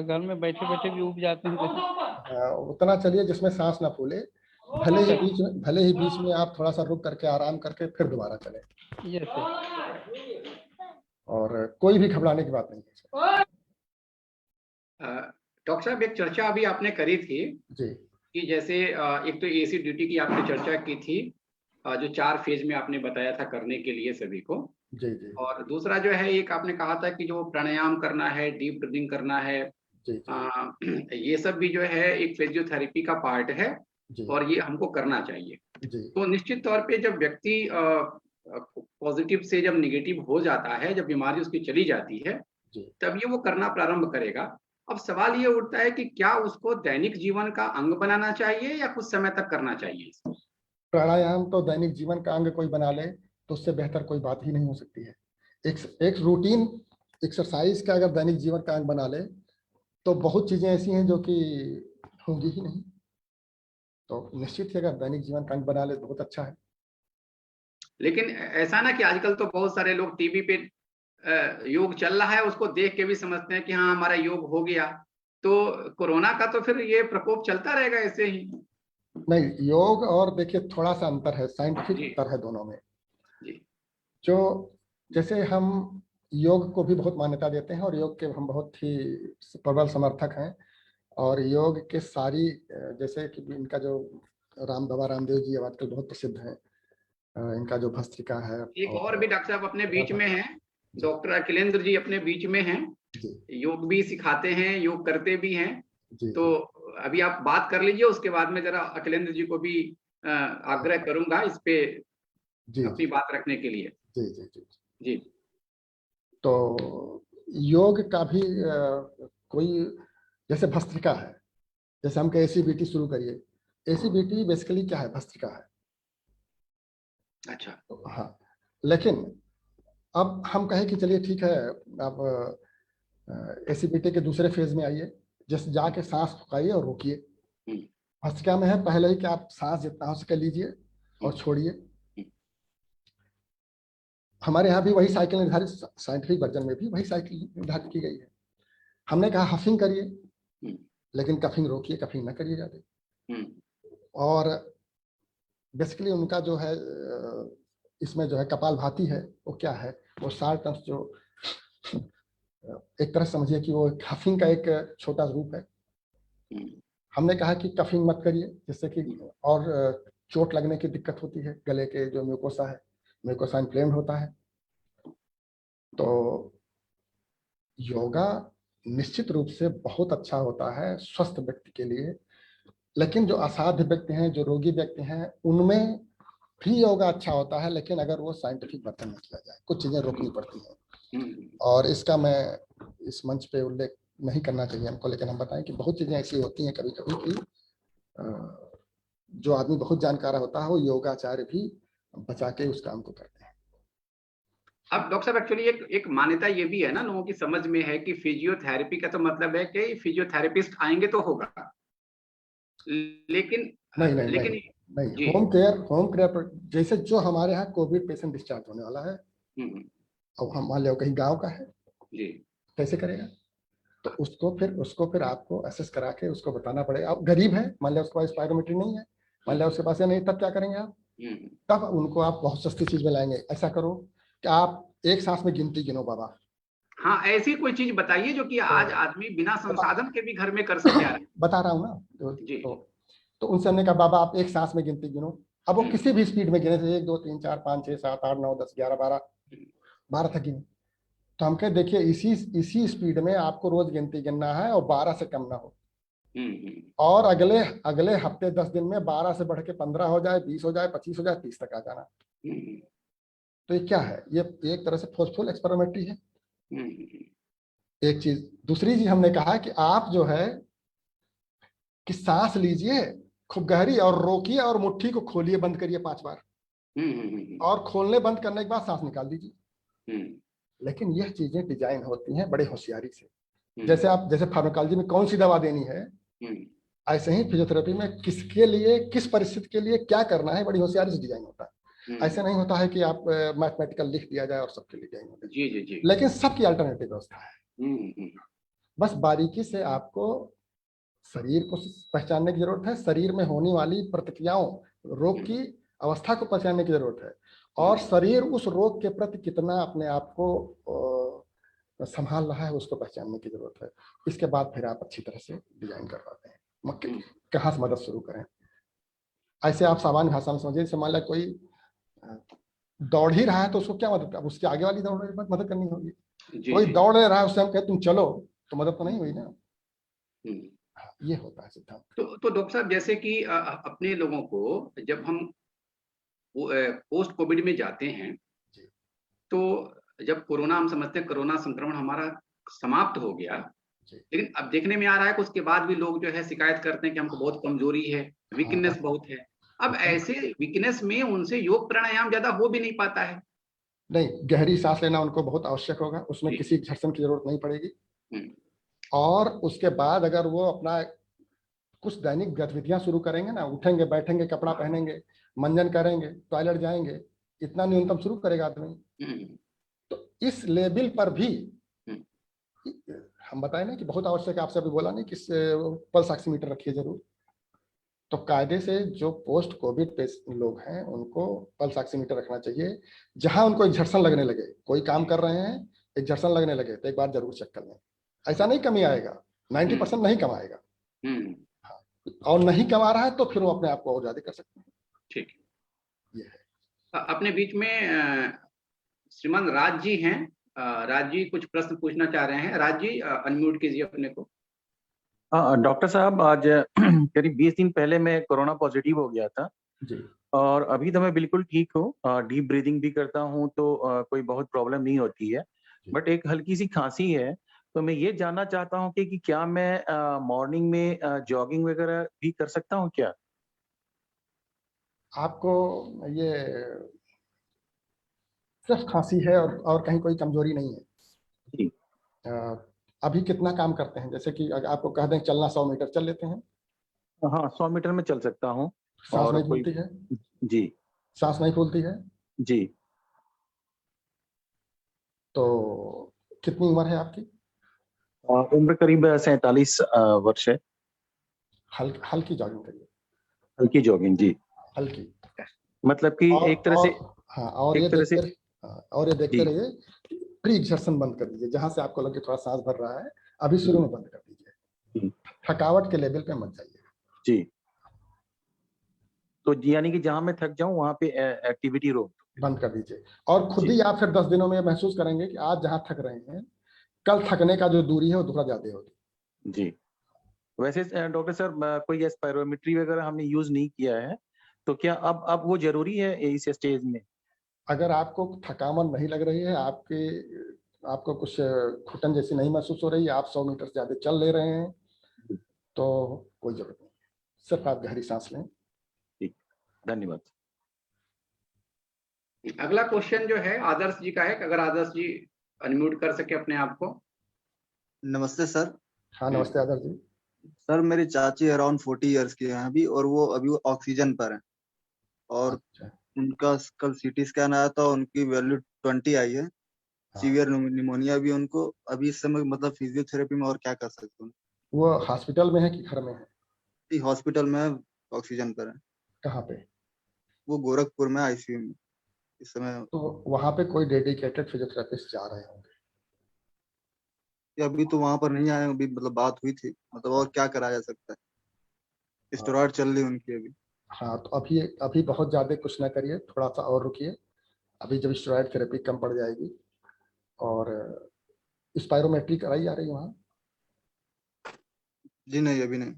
घर में बैठे बैठे भी उब जाते हैं जैसे। हाँ, उतना चलिए जिसमें सांस ना फूले। भले ही बीच में आप थोड़ा सा रुक करके आराम करके फिर दोबारा चले, यस सर। और कोई भी घबराने की बात नहीं है। डॉक्टर साहब, एक चर्चा अभी आपने करी थी जी कि जैसे एक तो एसिडिटी की आपने चर्चा की थी, जो 4 फेज में आपने बताया था करने के लिए सभी को, जी जी और दूसरा जो है एक आपने कहा था कि जो प्राणायाम करना है, डीप ब्रीदिंग करना है, जी जी ये सब भी जो है एक फिजियोथेरेपी का पार्ट है जी और ये हमको करना चाहिए। जी तो निश्चित तौर पे जब व्यक्ति पॉजिटिव से जब निगेटिव हो जाता है, जब बीमारी उसकी चली जाती है, जी तब ये वो करना प्रारंभ करेगा। अब सवाल ये उठता है कि क्या उसको दैनिक जीवन का अंग बनाना चाहिए या कुछ समय तक करना चाहिए इसको? प्राणायाम तो दैनिक जीवन का अंग कोई बना ले तो उससे बेहतर कोई बात ही नहीं हो सकती है। एक रूटीन एक्सरसाइज का अगर दैनिक जीवन का अंग बना ले तो बहुत चीजें ऐसी हैं जो कि होंगी ही नहीं। तो निश्चित ही अगर दैनिक जीवन का अंग बना ले तो बहुत अच्छा है। लेकिन ऐसा ना कि आजकल तो बहुत सारे लोग टीवी पे योग चल रहा है, उसको देख के भी समझते हैं कि हाँ हमारा योग हो गया। तो कोरोना का तो फिर ये प्रकोप चलता रहेगा ऐसे ही। नहीं, योग और देखिए थोड़ा सा अंतर है, जी साइंटिफिक अंतर है दोनों में। जी जो जैसे हम योग को भी बहुत मान्यता देते हैं और योग के हम बहुत ही प्रबल समर्थक हैं। और योग के सारी जैसे कि इनका जो बाबा रामदेव जी अब आजकल बहुत प्रसिद्ध हैं, इनका जो भस्त्रिका है। एक और भी डॉक्टर साहब अपने बीच में हैं, जी। डॉक्टर अखिलेंद्र जी अपने बीच में हैं, जी योग भी सिखाते हैं, योग करते भी हैं। जी तो अभी आप बात कर लीजिए, उसके बाद में जरा अखिलेंद्र जी को भी आग्रह करूंगा इस पे जी अपनी बात रखने के लिए। जी जी जी जी तो योग का भी कोई जैसे भस्त्रिका है, जैसे हम कहे एसीबीटी शुरू करिए। एसीबीटी बेसिकली क्या है? भस्त्रिका है। अच्छा। तो हाँ, लेकिन अब हम कहें कि चलिए ठीक है, आप एसीबीटी के दूसरे फेज में आइए, जैसे जाके सांस फुकाइए और रोकिए। भस्त्रिका में है पहले ही कि आप सांस जितना हो सके लीजिए और छोड़िए। हमारे यहाँ भी वही साइकिल निर्धारित, साइंटिफिक वर्जन में भी वही साइकिल निर्धारित की गई है। हमने कहा हफिंग करिए, लेकिन कफिंग रोकिए, कफिंग न करिए ज्यादा। और बेसिकली उनका जो है इसमें जो है कपालभाति है, वो क्या है? वो 60 अंश जो एक तरह से समझिए कि वो हफिंग का एक छोटा रूप है। हमने कहा कि कफिंग मत करिए, जिससे कि और चोट लगने की दिक्कत होती है, गले के जो म्यूकोसा है, म्यूकोसा इन्फ्लेम्ड होता है। तो योगा निश्चित रूप से बहुत अच्छा होता है स्वस्थ व्यक्ति के लिए, लेकिन जो असाध्य व्यक्ति हैं, जो रोगी व्यक्ति हैं, उनमें भी योगा अच्छा होता है, लेकिन अगर वो साइंटिफिक वर्तन में किया जाए, कुछ चीजें रोकनी पड़ती हैं। और इसका मैं इस मंच पे उल्लेख नहीं करना चाहिए हमको, लेकिन हम बताएं कि बहुत चीजें ऐसी होती हैं कभी कभी कि जो आदमी बहुत जानकार होता है वो योगाचार्य भी बचा के उस काम को करते हैं। अब डॉक्टर साहब एक्चुअली एक मान्यता ये भी है ना, लोगों की समझ में है कि फिजियोथेरेपी का तो मतलब है कि फिजियोथेरेपिस्ट आएंगे तो होगा, लेकिन नहीं नहीं लेकिन नहीं, नहीं। होम केयर जैसे जो हमारे यहाँ कोविड पेशेंट डिस्चार्ज होने वाला है, अब हम मान लो कहीं गांव का है जी, कैसे करेगा? तो उसको फिर आपको असेस करा के उसको बताना पड़ेगा। अब गरीब है, मान लिया उसके पास स्पायरोमीटर नहीं है, मान लिया उसके पास नहीं, तब क्या करेंगे आप? तब उनको आप बहुत सस्ती चीज में लाएंगे। ऐसा करो कि आप एक सांस में गिनती गिनो बाबा। हाँ, ऐसी कोई चीज बताइए जो कि आज आदमी बिना संसाधन के भी घर में कर सके। बता रहा हूँ ना। तो उनसे हमने कहा बाबा आप एक सांस में गिनती गिनो। अब वो किसी भी स्पीड में गिने थे, 1 2 3 4 5 6 7 8 9 10 11 12 तक गिने। तो हम कहे देखिए इसी स्पीड में आपको रोज गिनती गिनना है और 12 से कम ना हो। और अगले हफ्ते 10 दिन में 12 से बढ़ के 15 हो जाए, 20 हो जाए, 25 हो जाए, 30 तक आ जाना। तो ये क्या है? ये एक तरह से फोर्सफुल एक्सपेरिमेंट्री है। एक चीज। दूसरी चीज हमने कहा कि आप जो है कि सांस लीजिए खूब गहरी और रोकिए और मुट्ठी को खोलिए, बंद करिए 5 बार, और खोलने बंद करने के बाद सांस निकाल दीजिए। लेकिन यह चीजें डिजाइन होती हैं बड़े होशियारी से। जैसे फार्माकोलॉजी में कौन सी दवा देनी है, ऐसे ही फिजियोथेरेपी में किसके लिए, किस परिस्थिति के लिए क्या करना है, बड़ी होशियारी से डिजाइन होता है। ऐसे नहीं होता है कि आप मैथमेटिकल लिख दिया जाए और सबके लिए डिजाइन होता है। जी जी जी। लेकिन सबकी अल्टरनेटिव व्यवस्था है। बस बारीकी से आपको शरीर को पहचानने की जरूरत है, शरीर में होने वाली प्रतिक्रियाओं, रोग की अवस्था को पहचानने की जरूरत है, और शरीर उस रोग के प्रति कितना अपने आप को संभाल रहा है उसको पहचानने की जरूरत है। इसके बाद फिर आप अच्छी तरह से डिजाइन कर पाते हैं कहाँ से मदद शुरू करें। ऐसे आप सामान्य भाषा में समझिए, जैसे मान लिया कोई दौड़ ही रहा है तो उसको क्या मदद, अब उसके आगे वाली दौड़ में मदद करनी होगी। कोई दौड़ रहा है उससे हम कहते तुम चलो, तो मदद तो नहीं हुई ना। ये होता है सिद्धांत। तो डॉक्टर साहब जैसे कि अपने लोगों को जब हम पोस्ट कोविड में जाते हैं, तो जब कोरोना, हम समझते हैं कोरोना संक्रमण हमारा समाप्त हो गया, लेकिन अब देखने में आ रहा है कि उसके बाद भी लोग जो है शिकायत करते हैं कि हमको बहुत कमजोरी है, वीकनेस बहुत है। अब ऐसे वीकनेस में उनसे योग प्राणायाम ज्यादा हो भी नहीं पाता है। नहीं, गहरी सांस लेना उनको बहुत आवश्यक होगा, उसमें जी। किसी घर्षण की जरूरत नहीं पड़ेगी। हम्म, और उसके बाद अगर वो अपना कुछ दैनिक गतिविधियां शुरू करेंगे ना, उठेंगे, बैठेंगे, कपड़ा पहनेंगे, मंजन करेंगे, टॉयलेट जाएंगे, इतना न्यूनतम शुरू करेगा आदमी, हम्म, तो इस लेवल पर भी हम्म। हम बताए ना कि बहुत आवश्यक है। आपसे अभी बोला नहीं कि पल्स ऑक्सीमीटर रखिए जरूर। तो कायदे से जो पोस्ट कोविड लोग हैं उनको पल्स ऑक्सीमीटर रखना चाहिए। जहां उनको एक्सर्शन लगने लगे, कोई काम कर रहे हैं, एक्सर्शन लगने लगे, तो एक बार जरूर चेक कर लें। ऐसा नहीं कमी आएगा, 90% नहीं कमाएगा, और नहीं कमा रहा है तो फिर वो अपने आप को और ज्यादा कर सकते हैं। ठीक ये है। अपने बीच में श्रीमान राज जी हैं। राज जी कुछ प्रश्न पूछना चाह रहे हैं। राज जी अनम्यूट कीजिए अपने को। हाँ डॉक्टर साहब, आज करीब 20 दिन पहले मैं कोरोना पॉजिटिव हो गया था जी। और अभी तो मैं बिल्कुल ठीक हूँ। डीप ब्रीदिंग भी करता हूँ तो कोई बहुत प्रॉब्लम नहीं होती है, बट एक हल्की सी खांसी है। तो मैं ये जानना चाहता हूँ कि क्या मैं मॉर्निंग में जॉगिंग वगैरह भी कर सकता हूँ क्या? आपको ये सिर्फ खांसी है और कहीं कोई कमजोरी नहीं है। जी। अभी कितना काम करते हैं? जैसे कि अगर आपको कह दें चलना 100 मीटर चल लेते हैं? हाँ, 100 मीटर में चल सकता हूँ। सांस और नहीं कोई? फूलती है? जी। सांस नहीं फूलती है? जी। तो कितनी उम्र है आपकी? उम्र करीब 47 वर्ष है। हल्की जॉगिंग करिए। हल्की जॉगिंग? जी। हल्की। मतलब कि और एक तरह से, हाँ, और ये एक तरह से। देखते जी। रहिए। प्री एक्सर्शन बंद कर दीजिए, जहां से आपको लगे थोड़ा सांस भर रहा है, अभी शुरू में बंद कर दीजिए। जी। थकावट के लेवल पे मत जाइए। जी। तो यानी कि जहां मैं थक जाऊं वहां पे एक्टिविटी रोक। बंद कर दीजिए। और खुद जी। ही आप फिर 10 दिनों में महसूस करेंगे कि आज जहां थक रहे हैं, कल थकने का जो दूरी है वो थोड़ा ज्यादा होगी। जी। वैसे डॉक्टर साहब, कोई एस्पायरोमेट्री वगैरह हमने यूज नहीं किया है, तो क्या अब वो जरूरी है इस स्टेज में? अगर आपको थकावट नहीं लग रही है, आपको कुछ घुटन जैसी नहीं महसूस हो रही है, आप 100 मीटर से ज्यादा चल ले रहे हैं, तो कोई जरूरत नहीं। सिर्फ आप गहरी सांस लें। ठीक, धन्यवाद। अगला क्वेश्चन जो है आदर्श जी का है, अगर आदर्श जी अनम्यूट कर सके अपने आप को। नमस्ते सर। हाँ, नमस्ते आदर्श जी। सर मेरी चाची अराउंड 40 इयर्स की है अभी, और वो अभी ऑक्सीजन पर है, और अच्छा। उनका कल सीटी स्कैन आया था, उनकी वैल्यू 20 आई है। सीवियर निमोनिया भी उनको। अभी इस समय मतलब फिजियोथेरेपी में और क्या कर सकते हैं? वो हॉस्पिटल में है कि घर में है? हॉस्पिटल में ऑक्सीजन पर है। कहाँ पे? वो गोरखपुर में आईसीयू में इस समय। तो वहाँ पे कोई डेडिकेटेड फिजियोथेरेपिस्ट जा रहे होंगे। अभी तो वहां पर नहीं आए, अभी मतलब बात हुई थी, मतलब और क्या करा जा सकता है? स्टेरॉइड चल रही उनकी अभी। हाँ, तो अभी अभी बहुत ज्यादा कुछ ना करिए, थोड़ा सा और रुकिए। अभी जब स्टेरॉइड थेरेपी कम पड़ जाएगी, और स्पायरोमेट्री कराई जा रही है वहाँ? जी नहीं, अभी नहीं।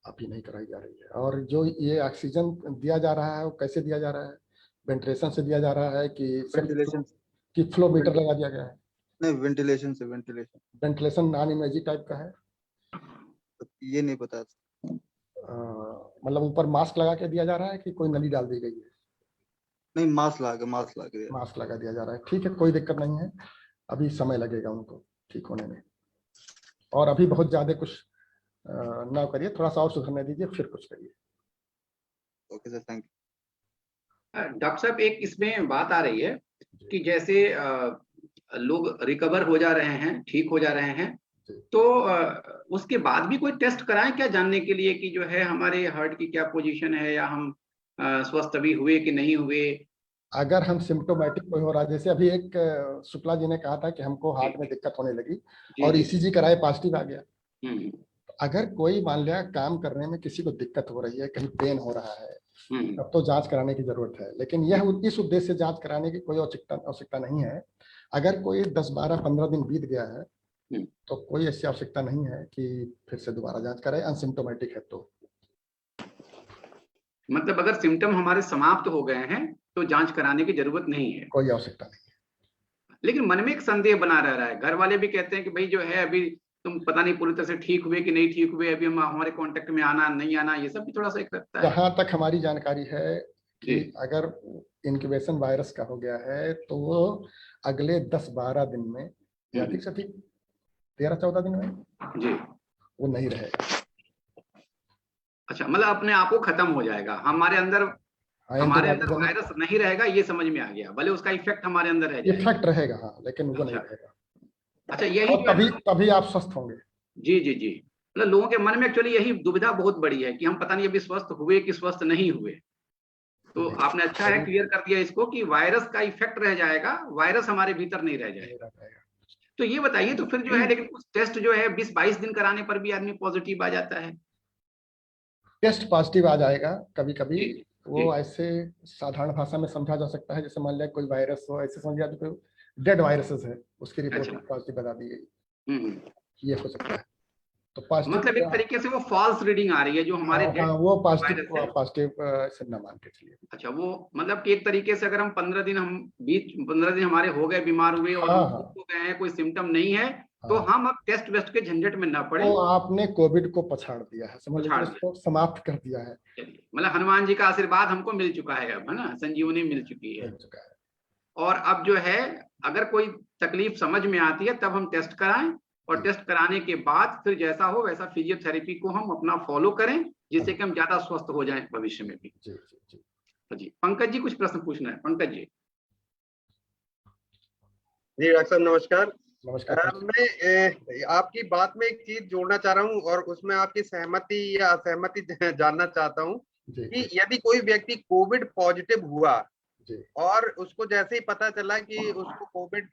अभी नहीं कराई जा रही है। और जो ये ऑक्सीजन दिया जा रहा है वो कैसे दिया जा रहा है? वेंटिलेशन से दिया जा रहा है कि वेंटिलेशन। कि फ्लो मीटर लगा दिया गया है? नहीं, वेंटिलेशन से। Ventilation ventilation non invasive type का है? ये नहीं पता। मतलब ऊपर मास्क लगा के दिया जा रहा है कि कोई नली डाल दी गई है? नहीं, मास्क लगा मास्क लगा दिया जा रहा है। ठीक है, कोई दिक्कत नहीं है। अभी समय लगेगा उनको ठीक होने में, और अभी बहुत ज्यादा कुछ ना करिए, थोड़ा सा और सुधरने दीजिए, फिर कुछ करिए। Okay sir, thank you. Doctor साहब एक इसमें बात आ रही है कि जैसे लोग रिकवर हो जा रहे हैं, ठीक हो जा रहे हैं, तो उसके बाद भी कोई टेस्ट कराएं क्या, जानने के लिए कि जो है हमारे हार्ट की क्या पोजीशन है, या हम स्वस्थ अभी हुए कि नहीं हुए? अगर हम सिम्टोमेटिक कोई हो रहा है, जैसे अभी एक शुक्ला जी ने कहा था कि हमको हार्ट में दिक्कत होने लगी और ईसीजी कराए, पॉजिटिव आ गया। अगर कोई मान लिया काम करने में किसी को दिक्कत हो रही है, कहीं पेन हो रहा है, तब तो जांच कराने की जरूरत है। लेकिन यह इस उद्देश्य से जांच कराने की कोई आवश्यकता नहीं है। अगर कोई 10, 12, 15 दिन बीत गया है तो कोई ऐसी आवश्यकता नहीं है कि फिर से दोबारा जांच कराए, अनसिम्टोमेटिक है तो। मतलब अगर सिम्टम हमारे समाप्त हो गए हैं तो जांच कराने की जरूरत नहीं है। कोई आवश्यकता नहीं है। लेकिन मन में एक संदेह बना रह रहा है, घर वाले भी कहते हैं कि भाई जो है अभी तुम पता नहीं पूरी तरह से ठीक हुए कि नहीं ठीक हुए, अभी हम हमारे कांटेक्ट में आना नहीं आना, ये सब भी थोड़ा सा एक लगता है। जहां तक हमारी जानकारी है कि जी। अगर इंक्यूबेशन वायरस का हो गया है तो वो अगले 10-12 दिन में या ठीक से ठीक 13-14 दिन में जी। वो नहीं रहेगा। अच्छा, मतलब अपने आप को खत्म हो जाएगा, हमारे अंदर एंटीबॉडी वायरस नहीं रहेगा, ये समझ में आ गया, भले उसका इफेक्ट हमारे अंदर रह जाएगा। इफेक्ट रहेगा, हाँ, लेकिन वो नहीं अच्छा। रहेगा। अच्छा, यही और जो है तभी आप स्वस्थ होंगे। जी जी जी, मतलब लोगों के मन में एक्चुअली यही दुविधा बहुत बड़ी है कि हम पता नहीं अभी स्वस्थ हुए कि स्वस्थ नहीं हुए। तो आपने अच्छा है क्लियर कर दिया इसको कि वायरस का इफेक्ट रह जाएगा, वायरस हमारे भीतर नहीं रह जाएगा। तो ये बताइए, तो फिर जो है लेकिन कुछ टेस्ट जो है 20-22 दिन कराने पर भी आदमी पॉजिटिव आ जाता है। टेस्ट पॉजिटिव आ जाएगा कभी कभी, जी, वो जी। ऐसे साधारण भाषा में समझा जा सकता है, जैसे मान लिया कोई वायरस हो, ऐसे समझ लिया कोई डेड वायरसेस है, उसकी रिपोर्ट अच्छा। पॉजिटिव बता दी गई, हम्म। ये हो सकता है। तो पॉजिटिव मतलब एक तरीके से वो फॉल्स रीडिंग आ रही है जो हमारे हाँ, डेड वो वायरस है। पॉजिटिव से न मान के चलिए। अच्छा, वो मतलब कि एक तरीके से अगर हम 15 दिन हमारे हो गए, बीमार हुए और हाँ हम हाँ ठीक हो गए हैं, कोई सिम्टम नहीं है, तो हाँ, हम अब टेस्ट वेस्ट के झंझट में ना पड़े। तो आपने कोविड को पछाड़ दिया है, समझ लीजिए उछाड़ दिया। उसको समाप्त कर दिया है, चलिए, मतलब हनुमान जी का आशीर्वाद हमको मिल चुका है अब, है ना, संजीवनी मिल चुकी है। मिल चुका है। और अब जो है अगर कोई तकलीफ समझ में आती है तब हम टेस्ट कराएं, और टेस्ट कराने के बाद फिर जैसा हो वैसा फिजियोथेरेपी को हम अपना फॉलो करें, जिससे कि हम ज्यादा स्वस्थ हो जाएं भविष्य में भी। जी जी जी। तो जी पंकज जी कुछ प्रश्न पूछना है, पंकज जी। जी डॉक्टर साहब नमस्कार। नमस्कार। मैं आपकी बात में एक चीज जोड़ना चाह रहा हूँ और उसमें आपकी सहमति या असहमति जानना चाहता हूँ जी कि यदि कोई व्यक्ति कोविड पॉजिटिव हुआ जी और उसको जैसे ही पता चला कि उसको कोविड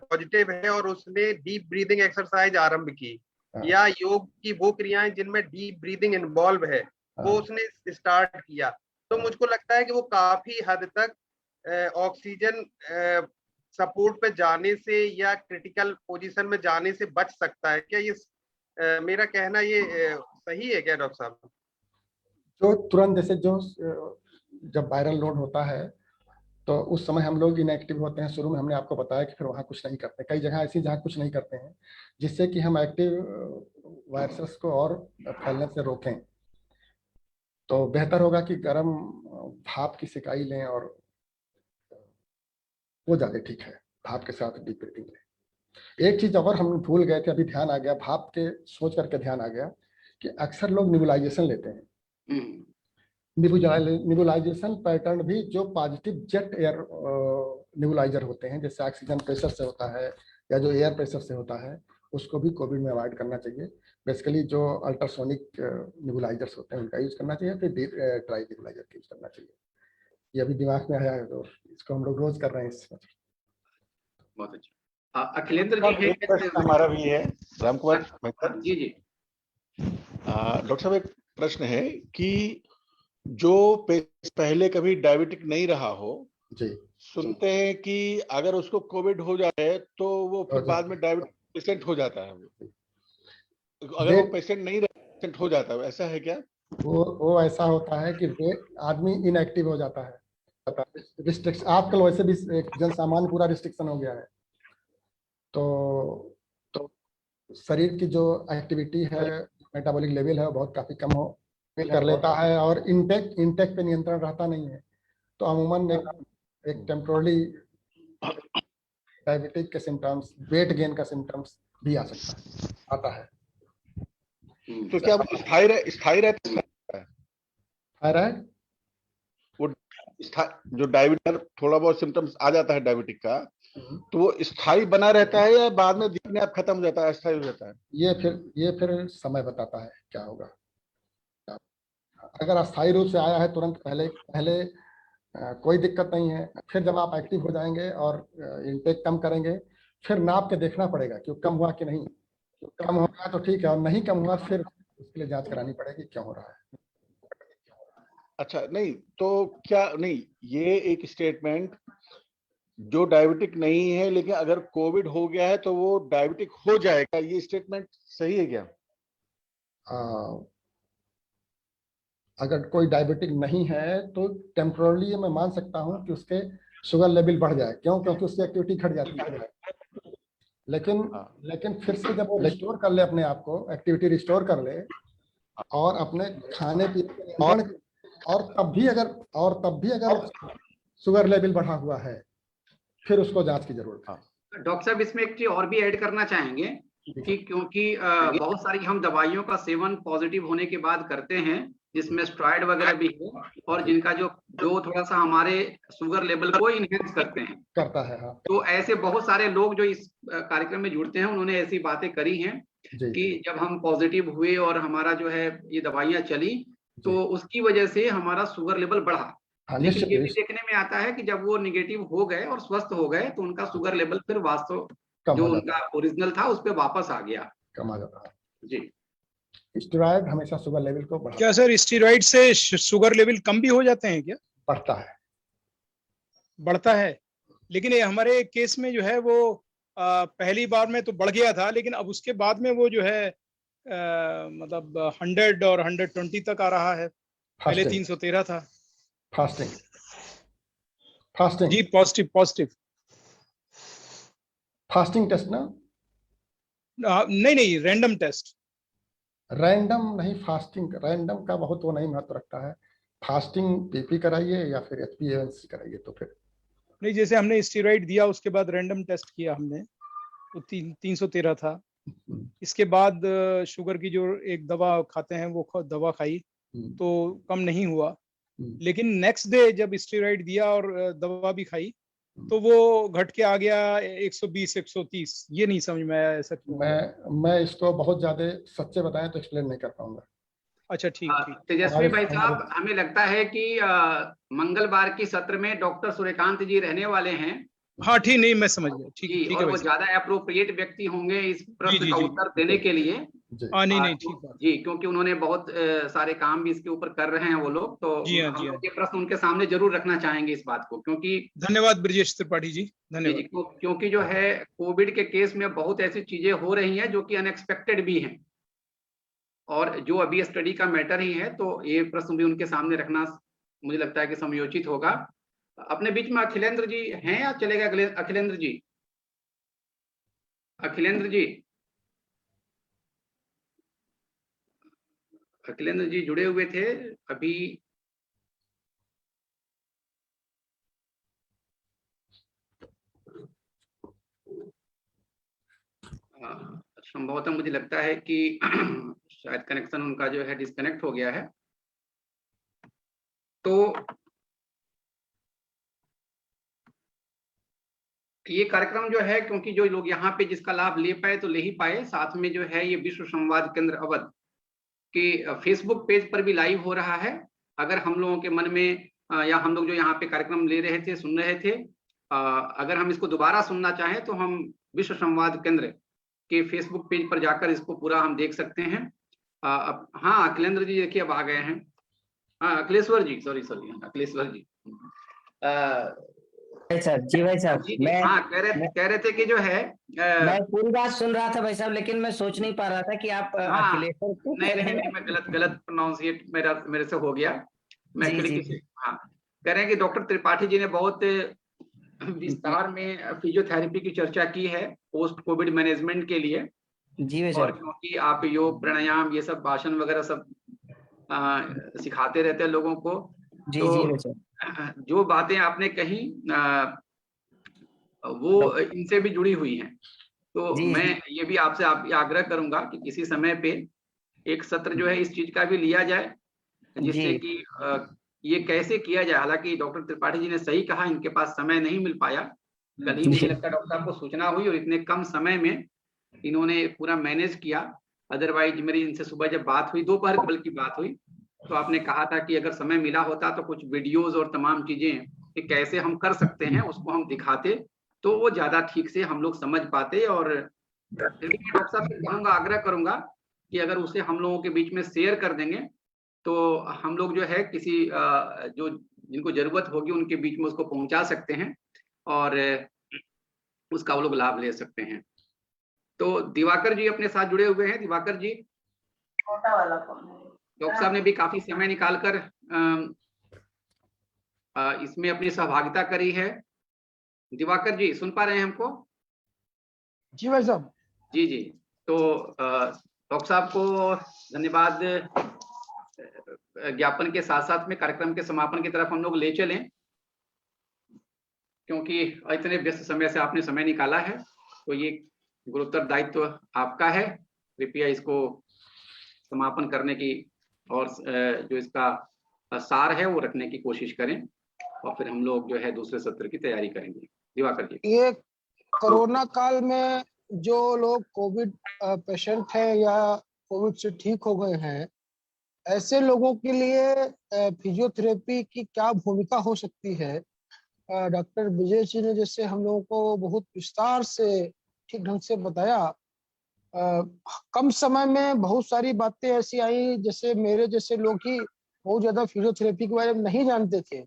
पॉजिटिव है और उसने डीप ब्रीदिंग एक्सरसाइज आरंभ की हाँ, या योग की वो क्रियाएं जिनमें डीप ब्रीदिंग इन्वॉल्व है वो हाँ, उसने स्टार्ट किया, तो मुझको लगता है कि वो काफी हद तक ऑक्सीजन सपोर्ट पे जाने से या क्रिटिकल पोजीशन में जाने से बच सकता है। क्या ये मेरा कहना ये सही है क्या डॉक्टर साहब? जो तुरंत जैसे जो जब वायरल लोड होता है तो उस समय हम लोग इनएक्टिव होते हैं, शुरू में हमने आपको बताया कि फिर वहाँ कुछ नहीं करते, कई जगह ऐसी जहाँ कुछ नहीं करते हैं, जिससे कि हम एक्टिव वायरसेस को और फैलने से रोकें। तो बेहतर होगा कि गर्म भाप की सिकाई लें, और वो ज़्यादा ठीक है, भाप के साथ डीप ब्रीथिंग लें। एक चीज और हम भूल गए थे, अभी ध्यान आ गया, भाप के सोच करके ध्यान आ गया कि अक्सर लोग निबुलाइजेशन लेते हैं। निबुलाइजेशन पैटर्न भी जो पॉजिटिव जेट एयर निबुलाइजर होते हैं, जैसे ऑक्सीजन प्रेशर से होता है या जो एयर प्रेशर से होता है, उसको भी कोविड में अवॉइड करना चाहिए। बेसिकली जो अल्ट्रासोनिक निबुलाइजर्स होते हैं उनका यूज करना चाहिए, फिर ड्राई निबुलाइजर का यूज करना चाहिए। ये अभी दिमाग में आया है तो इसको हम लोग रोज कर रहे हैं। बहुत अच्छा। अखिलेंद्र जी एक प्रश्न हमारा भी है, राम कुमार। जी जी। डॉक्टर साहब एक प्रश्न है कि जो पहले कभी डायबिटिक नहीं रहा हो, जी, सुनते हैं कि अगर उसको कोविड हो जाए तो वो फिर बाद में डायबिटिक पेशेंट हो जाता है, अगर वो पेशेंट नहीं रहा पेशेंट हो जाता है, ऐसा है क्या? वो ऐसा होता है कि आदमी इनएक्टिव हो जाता है। रिस्ट्रिक्शन आजकल वैसे भी एक जन सामान्य पूरा रिस्ट्रिक्शन हो गया है, तो शरीर की जो एक्टिविटी है, मेटाबॉलिक लेवल है, वो बहुत काफी कम हो कर लेता है, और इंटेक पे नियंत्रण रहता नहीं है, तो अमूमन एक टेम्पोरली डायबिटिक के सिम्टम्स, वेट गेन का सिम्टम्स भी आ आता है। तो क्या वो स्थायी रहता है? थायराइड वो जो डायबिटिक थोड़ा बहुत सिम्टम्स आ जाता है डायबिटिक का, तो वो स्थायी बना रहता है या बाद में अपने आप खत्म हो जाता है, अस्थायी हो जाता है? ये फिर समय बताता है क्या होगा। अगर अस्थायी रूप से आया है तुरंत पहले कोई दिक्कत नहीं है, फिर जब आप एक्टिव हो जाएंगे और इनटेक कम करेंगे, फिर नाप के देखना पड़ेगा कि कम हुआ कि नहीं। कम हो गया तो ठीक है, और नहीं कम हुआ फिर उसके लिए जांच करानी पड़ेगी क्यों हो रहा है। अच्छा, नहीं तो क्या नहीं, ये एक स्टेटमेंट जो डायबिटिक नहीं है लेकिन अगर कोविड हो गया है तो वो डायबिटिक हो जाएगा, ये स्टेटमेंट सही है क्या? अगर कोई डायबिटिक नहीं है तो टेम्पोरली मैं मान सकता हूँ कि उसके शुगर लेवल बढ़ जाए। क्यों? क्योंकि उसकी एक्टिविटी घट जाती है। लेकिन फिर से जब वो रिस्टोर कर ले अपने आप को, एक्टिविटी रिस्टोर कर ले और अपने खाने पीने और तब भी अगर शुगर लेवल बढ़ा हुआ है, फिर उसको जांच की जरूरत है। डॉक्टर साहब इसमें एक चीज और भी ऐड करना चाहेंगे कि क्योंकि बहुत सारी हम दवाइयों का सेवन पॉजिटिव होने के बाद करते हैं, जिसमें स्टेरॉइड वगैरह भी है, और जिनका जो थोड़ा सा हमारे शुगर लेवल को इनहेंस करता है। हाँ। तो ऐसे बहुत सारे लोग जो इस कार्यक्रम में जुड़ते हैं, उन्होंने ऐसी बातें करी हैं कि जब हम पॉजिटिव हुए और हमारा जो है ये दवाइयां चली, तो उसकी वजह से हमारा शुगर लेवल बढ़ा। लेकिन ये भी देखने में आता है कि जब वो निगेटिव हो गए और स्वस्थ हो गए, तो उनका शुगर लेवल फिर वास्तव जो उनका ओरिजिनल था उस पे वापस आ गया, कम आ जाता है जी। स्टेरॉइड हमेशा शुगर लेवल को बढ़ाता है। क्या सर स्टेरॉइड से शुगर लेवल कम भी हो जाते हैं क्या? बढ़ता है। लेकिन ये हमारे केस में जो है वो पहली बार में तो बढ़ गया था, लेकिन अब उसके बाद में वो जो है मतलब 100 और 120 तक आ रहा है। पहले 313 था। फास्टिंग जी, पॉजिटिव फास्टिंग टेस्ट ना? नहीं, रैंडम टेस्ट। रैंडम नहीं, फास्टिंग। रैंडम का बहुत वो नहीं महत्व रखता है। फास्टिंग पीपी कराइए या फिर HbA1c कराइए। तो फिर नहीं, जैसे हमने स्टेरॉइड दिया उसके बाद रैंडम टेस्ट किया हमने, तो 313 था। इसके बाद शुगर की जो एक दवा खाते हैं वो दवा खाई तो कम नहीं हुआ। लेकिन नेक्स्ट डे जब स्टेरॉइड दिया और दवा भी खाई तो वो घट के आ गया 120 130। ये नहीं समझ में आया ऐसा क्यों? मैं इसको बहुत ज्यादा सच्चे बताएं तो एक्सप्लेन नहीं कर पाऊंगा। अच्छा, ठीक। तेजस्वी भाई साहब, हमें लगता है कि मंगलवार की सत्र में डॉक्टर सूर्यकांत जी रहने वाले हैं। हाँ, ठीक, नहीं, मैं समझ गया। ठीक और वो ज्यादा अप्रोप्रिएट व्यक्ति होंगे इस प्रश्न का उत्तर देने के लिए। नहीं, ठीक बात जी, क्योंकि उन्होंने बहुत सारे काम भी इसके ऊपर कर रहे हैं वो लोग। तो हम लोग ये प्रश्न उनके सामने जरूर रखना चाहेंगे इस बात को, क्योंकि धन्यवाद ब्रजेश त्रिपाठी जी, धन्यवाद। क्योंकि जो है कोविड के केस में बहुत ऐसी चीजें हो रही हैं जो कि अनएक्सपेक्टेड भी हैं, और जो अभी स्टडी का मैटर ही है, तो ये प्रश्न भी उनके सामने रखना मुझे लगता है कि समयोचित होगा। अपने बीच में अखिलेंद्र जी हैं या चलेगा? अखिलेंद्र जी जुड़े हुए थे अभी। संभवतः मुझे लगता है कि शायद कनेक्शन उनका जो है डिस्कनेक्ट हो गया है। तो ये कार्यक्रम जो है, क्योंकि जो लोग यहाँ पे जिसका लाभ ले पाए तो ले ही पाए, साथ में जो है ये विश्व संवाद केंद्र अवध के फेसबुक पेज पर भी लाइव हो रहा है। अगर हम लोगों के मन में या हम लोग जो यहाँ पे कार्यक्रम ले रहे थे, सुन रहे थे, अगर हम इसको दोबारा सुनना चाहें तो हम विश्व संवाद केंद्र के फेसबुक पेज पर जाकर इसको पूरा हम देख सकते हैं। हाँ, अखिलेंद्र जी देखिए अब आ गए हैं। हाँ, अखिलेश्वर जी, सॉरी अखिलेश्वर जी। साहब जी, भाई साहब मैं कह रहे थे कि जो है मैं पूरी बात सुन रहा था भाई साहब, लेकिन मैं सोच नहीं पा रहा था कि आप अखिलेश्वर को नहीं, मैं गलत प्रोनाउंसिएट मेरे से हो गया। मैं हाँ, कह रहे हैं कि डॉक्टर त्रिपाठी जी ने बहुत विस्तार में फिजियोथेरेपी की चर्चा की है पोस्ट कोविड मैनेजमेंट के लिए। जी भाई और क्योंकि आप योग, प्राणायाम, ये सब भाषण वगैरह सब सिखाते रहते हैं लोगों को, तो जो बातें आपने कही वो इनसे भी जुड़ी हुई हैं। तो मैं ये भी आपसे आग्रह करूंगा कि किसी समय पे एक सत्र जो है इस चीज का भी लिया जाए, जिससे कि ये कैसे किया जाए। हालांकि डॉक्टर त्रिपाठी जी ने सही कहा, इनके पास समय नहीं मिल पाया। कल ही मुझे लगता है डॉक्टर साहब को सूचना हुई और इतने कम समय में इन्होंने पूरा मैनेज किया। अदरवाइज मेरी इनसे सुबह जब बात हुई, दोपहर बल्कि बात हुई, तो आपने कहा था कि अगर समय मिला होता तो कुछ वीडियोस और तमाम चीजें कि कैसे हम कर सकते हैं उसको हम दिखाते, तो वो ज्यादा ठीक से हम लोग समझ पाते। और फिर भी डॉक्टर साहब से कहूँगा, आग्रह करूंगा कि अगर उसे हम लोगों के बीच में शेयर कर देंगे तो हम लोग जो है किसी जो जिनको जरूरत होगी उनके बीच में उसको पहुंचा सकते हैं और उसका वो लोग लाभ ले सकते हैं। तो दिवाकर जी अपने साथ जुड़े हुए हैं। दिवाकर जी, छोटा वाला फोन है। डॉक्टर साहब ने भी काफी समय निकालकर इसमें अपनी सहभागिता करी है। दिवाकर जी सुन पा रहे हैं हमको? जी भाई साहब। जी जी, तो डॉक्टर साहब को धन्यवाद ज्ञापन के साथ साथ में कार्यक्रम के समापन की तरफ हम लोग ले चलें, क्योंकि इतने व्यस्त समय से आपने समय निकाला है, तो ये गुरुतर दायित्व आपका है। कृपया इसको समापन करने की और जो इसका सार है वो रखने की कोशिश करें, और फिर हम लोग जो है दूसरे सत्र की तैयारी करेंगे। दिवाकर जी। ये कोरोना काल में जो लोग कोविड पेशेंट हैं या कोविड से ठीक हो गए हैं, ऐसे लोगों के लिए फिजियोथेरेपी की क्या भूमिका हो सकती है? डॉक्टर विजय जी ने जैसे हम लोगों को बहुत विस्तार से ठीक ढंग से बताया। कम समय में बहुत सारी बातें ऐसी आई जैसे मेरे जैसे लोग ही बहुत ज्यादा फिजियोथेरेपी के बारे में नहीं जानते थे।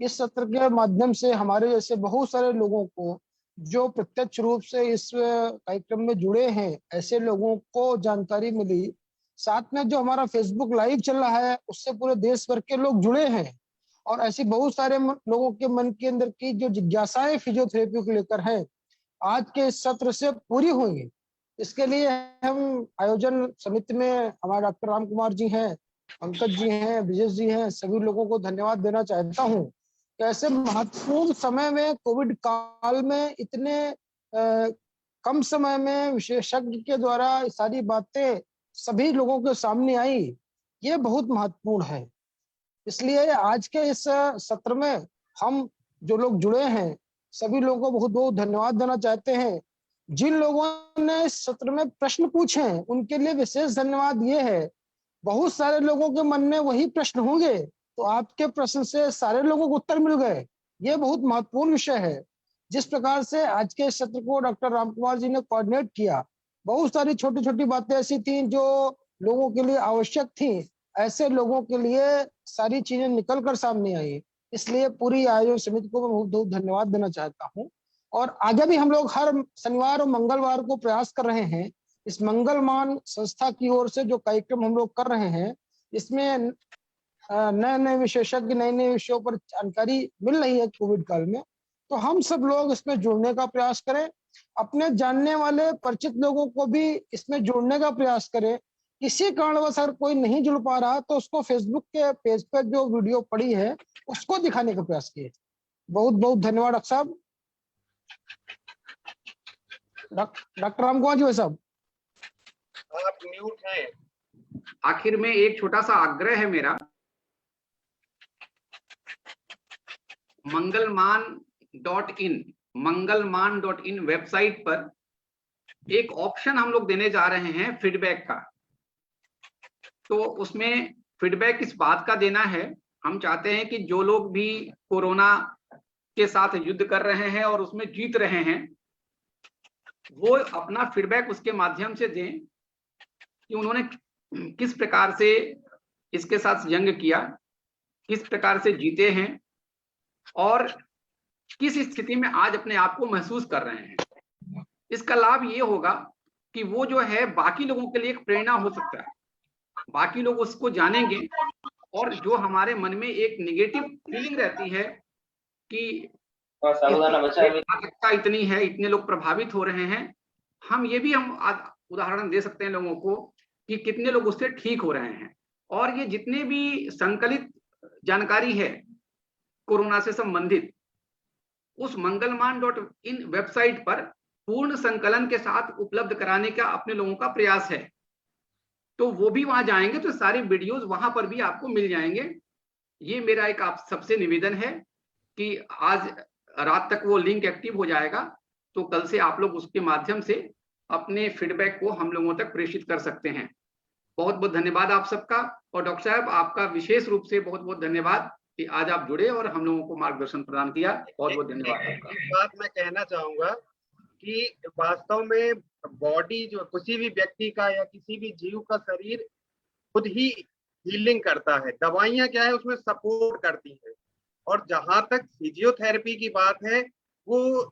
इस सत्र के माध्यम से हमारे जैसे बहुत सारे लोगों को जो प्रत्यक्ष रूप से इस कार्यक्रम में जुड़े हैं, ऐसे लोगों को जानकारी मिली। साथ में जो हमारा फेसबुक लाइव चल रहा है उससे पूरे देश भर के लोग जुड़े हैं, और ऐसी बहुत सारे लोगों के मन के अंदर की जो जिज्ञासाएं फिजियोथेरेपी को लेकर है, आज के इस सत्र से पूरी होंगी। इसके लिए हम आयोजन समिति में हमारे डॉक्टर राम कुमार जी हैं, पंकज जी हैं, विजय जी हैं, सभी लोगों को धन्यवाद देना चाहता हूँ कि ऐसे महत्वपूर्ण समय में, कोविड काल में, इतने कम समय में विशेषज्ञ के द्वारा सारी बातें सभी लोगों के सामने आई, ये बहुत महत्वपूर्ण है। इसलिए आज के इस सत्र में हम जो लोग जुड़े हैं सभी लोगों को बहुत बहुत धन्यवाद देना चाहते हैं। जिन लोगों ने इस सत्र में प्रश्न पूछे हैं उनके लिए विशेष धन्यवाद ये है। बहुत सारे लोगों के मन में वही प्रश्न होंगे, तो आपके प्रश्न से सारे लोगों को उत्तर मिल गए, ये बहुत महत्वपूर्ण विषय है। जिस प्रकार से आज के सत्र को डॉक्टर राम कुमार जी ने कोऑर्डिनेट किया, बहुत सारी छोटी छोटी बातें ऐसी थी जो लोगों के लिए आवश्यक थी, ऐसे लोगों के लिए सारी चीजें निकल कर सामने आई। इसलिए पूरी आयोजन समिति को मैं बहुत बहुत धन्यवाद देना चाहता हूँ। और आगे भी हम लोग हर शनिवार और मंगलवार को प्रयास कर रहे हैं। इस मंगलमान संस्था की ओर से जो कार्यक्रम हम लोग कर रहे हैं, इसमें नए नए विशेषज्ञ नए नए विषयों पर जानकारी मिल रही है कोविड काल में, तो हम सब लोग इसमें जुड़ने का प्रयास करें। अपने जानने वाले परिचित लोगों को भी इसमें जोड़ने का प्रयास करें। किसी कारणवश अगर कोई नहीं जुड़ पा रहा तो उसको फेसबुक के पेज पर जो वीडियो पड़ी है उसको दिखाने का प्रयास किए। बहुत बहुत धन्यवाद डॉक्टर साहब। डॉक्टर राम कुमार जी साहब, आप म्यूट हैं। आखिर में एक छोटा सा आग्रह है मेरा, मंगलमान.in वेबसाइट पर एक ऑप्शन हम लोग देने जा रहे हैं फीडबैक का। तो उसमें फीडबैक इस बात का देना है, हम चाहते हैं कि जो लोग भी कोरोना के साथ युद्ध कर रहे हैं और उसमें जीत रहे हैं, वो अपना फीडबैक उसके माध्यम से दें कि उन्होंने किस प्रकार से इसके साथ जंग किया, किस प्रकार से जीते हैं और किस स्थिति में आज अपने आप को महसूस कर रहे हैं। इसका लाभ ये होगा कि वो जो है बाकी लोगों के लिए एक प्रेरणा हो सकता है, बाकी लोग उसको जानेंगे, और जो हमारे मन में एक नेगेटिव फीलिंग रहती है कि घातकता इतनी है, इतने लोग प्रभावित हो रहे हैं, हम ये भी उदाहरण दे सकते हैं लोगों को कि कितने लोग उससे ठीक हो रहे हैं। और ये जितने भी संकलित जानकारी है कोरोना से संबंधित, उस मंगलमान.in वेबसाइट पर पूर्ण संकलन के साथ उपलब्ध कराने का अपने लोगों का प्रयास है। तो वो भी वहां जाएंगे तो सारी वीडियोस वहां पर भी आपको मिल जाएंगे। ये मेरा एक आप सबसे निवेदन है कि आज रात तक वो लिंक एक्टिव हो जाएगा, तो कल से आप लोग उसके माध्यम से अपने फीडबैक को हम लोगों तक प्रेषित कर सकते हैं। बहुत बहुत धन्यवाद आप सबका, और डॉक्टर साहब आपका विशेष रूप से बहुत बहुत धन्यवाद कि आज आप जुड़े और हम लोगों को मार्गदर्शन प्रदान किया। बहुत बहुत धन्यवाद आपका। एक बात मैं कहना चाहूंगा कि वास्तव में बॉडी जो किसी भी व्यक्ति का या किसी भी जीव का शरीर खुद ही हीलिंग करता है, दवाइयां क्या है उसमें सपोर्ट करती है। और जहां तक फिजियोथेरेपी की बात है, वो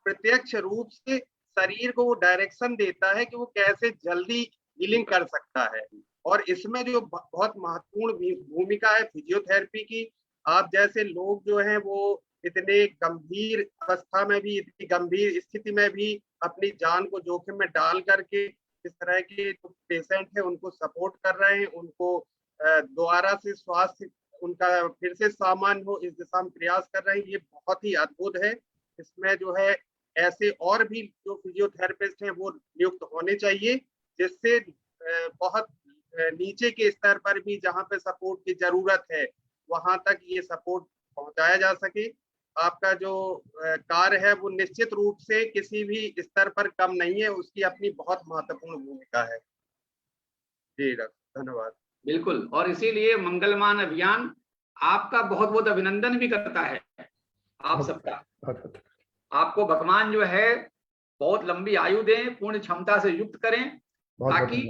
प्रत्यक्ष रूप से शरीर को वो डायरेक्शन देता है कि वो कैसे जल्दी हीलिंग कर सकता है। और इसमें जो बहुत महत्वपूर्ण भूमिका है फिजियोथेरेपी की, आप जैसे लोग जो हैं वो इतने गंभीर अवस्था में भी, इतनी गंभीर स्थिति में भी अपनी जान को जोखिम में डाल करके इस तरह के जो पेशेंट है उनको सपोर्ट कर रहे हैं, उनको दोबारा से स्वास्थ्य उनका फिर से सामान्य हो इस दिशा में प्रयास कर रहे हैं, ये बहुत ही अद्भुत है। इसमें जो है ऐसे और भी जो फिजियोथेरेपिस्ट हैं वो नियुक्त होने चाहिए, जिससे बहुत नीचे के स्तर पर भी जहाँ पे सपोर्ट की जरूरत है वहां तक ये सपोर्ट पहुंचाया जा सके। आपका जो कार्य है वो निश्चित रूप से किसी भी स्तर पर कम नहीं है, उसकी अपनी बहुत महत्वपूर्ण भूमिका है। जी डॉक्टर, धन्यवाद। बिल्कुल, और इसीलिए मंगलमान अभियान आपका बहुत बहुत अभिनंदन भी करता है, आप सबका। आपको भगवान जो है बहुत लंबी आयु दें, पूर्ण क्षमता से युक्त करें, ताकि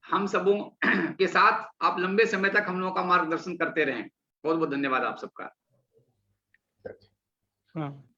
हम सबों के साथ आप लंबे समय तक हम लोगों का मार्गदर्शन करते रहें। बहुत बहुत धन्यवाद आप सबका। हाँ।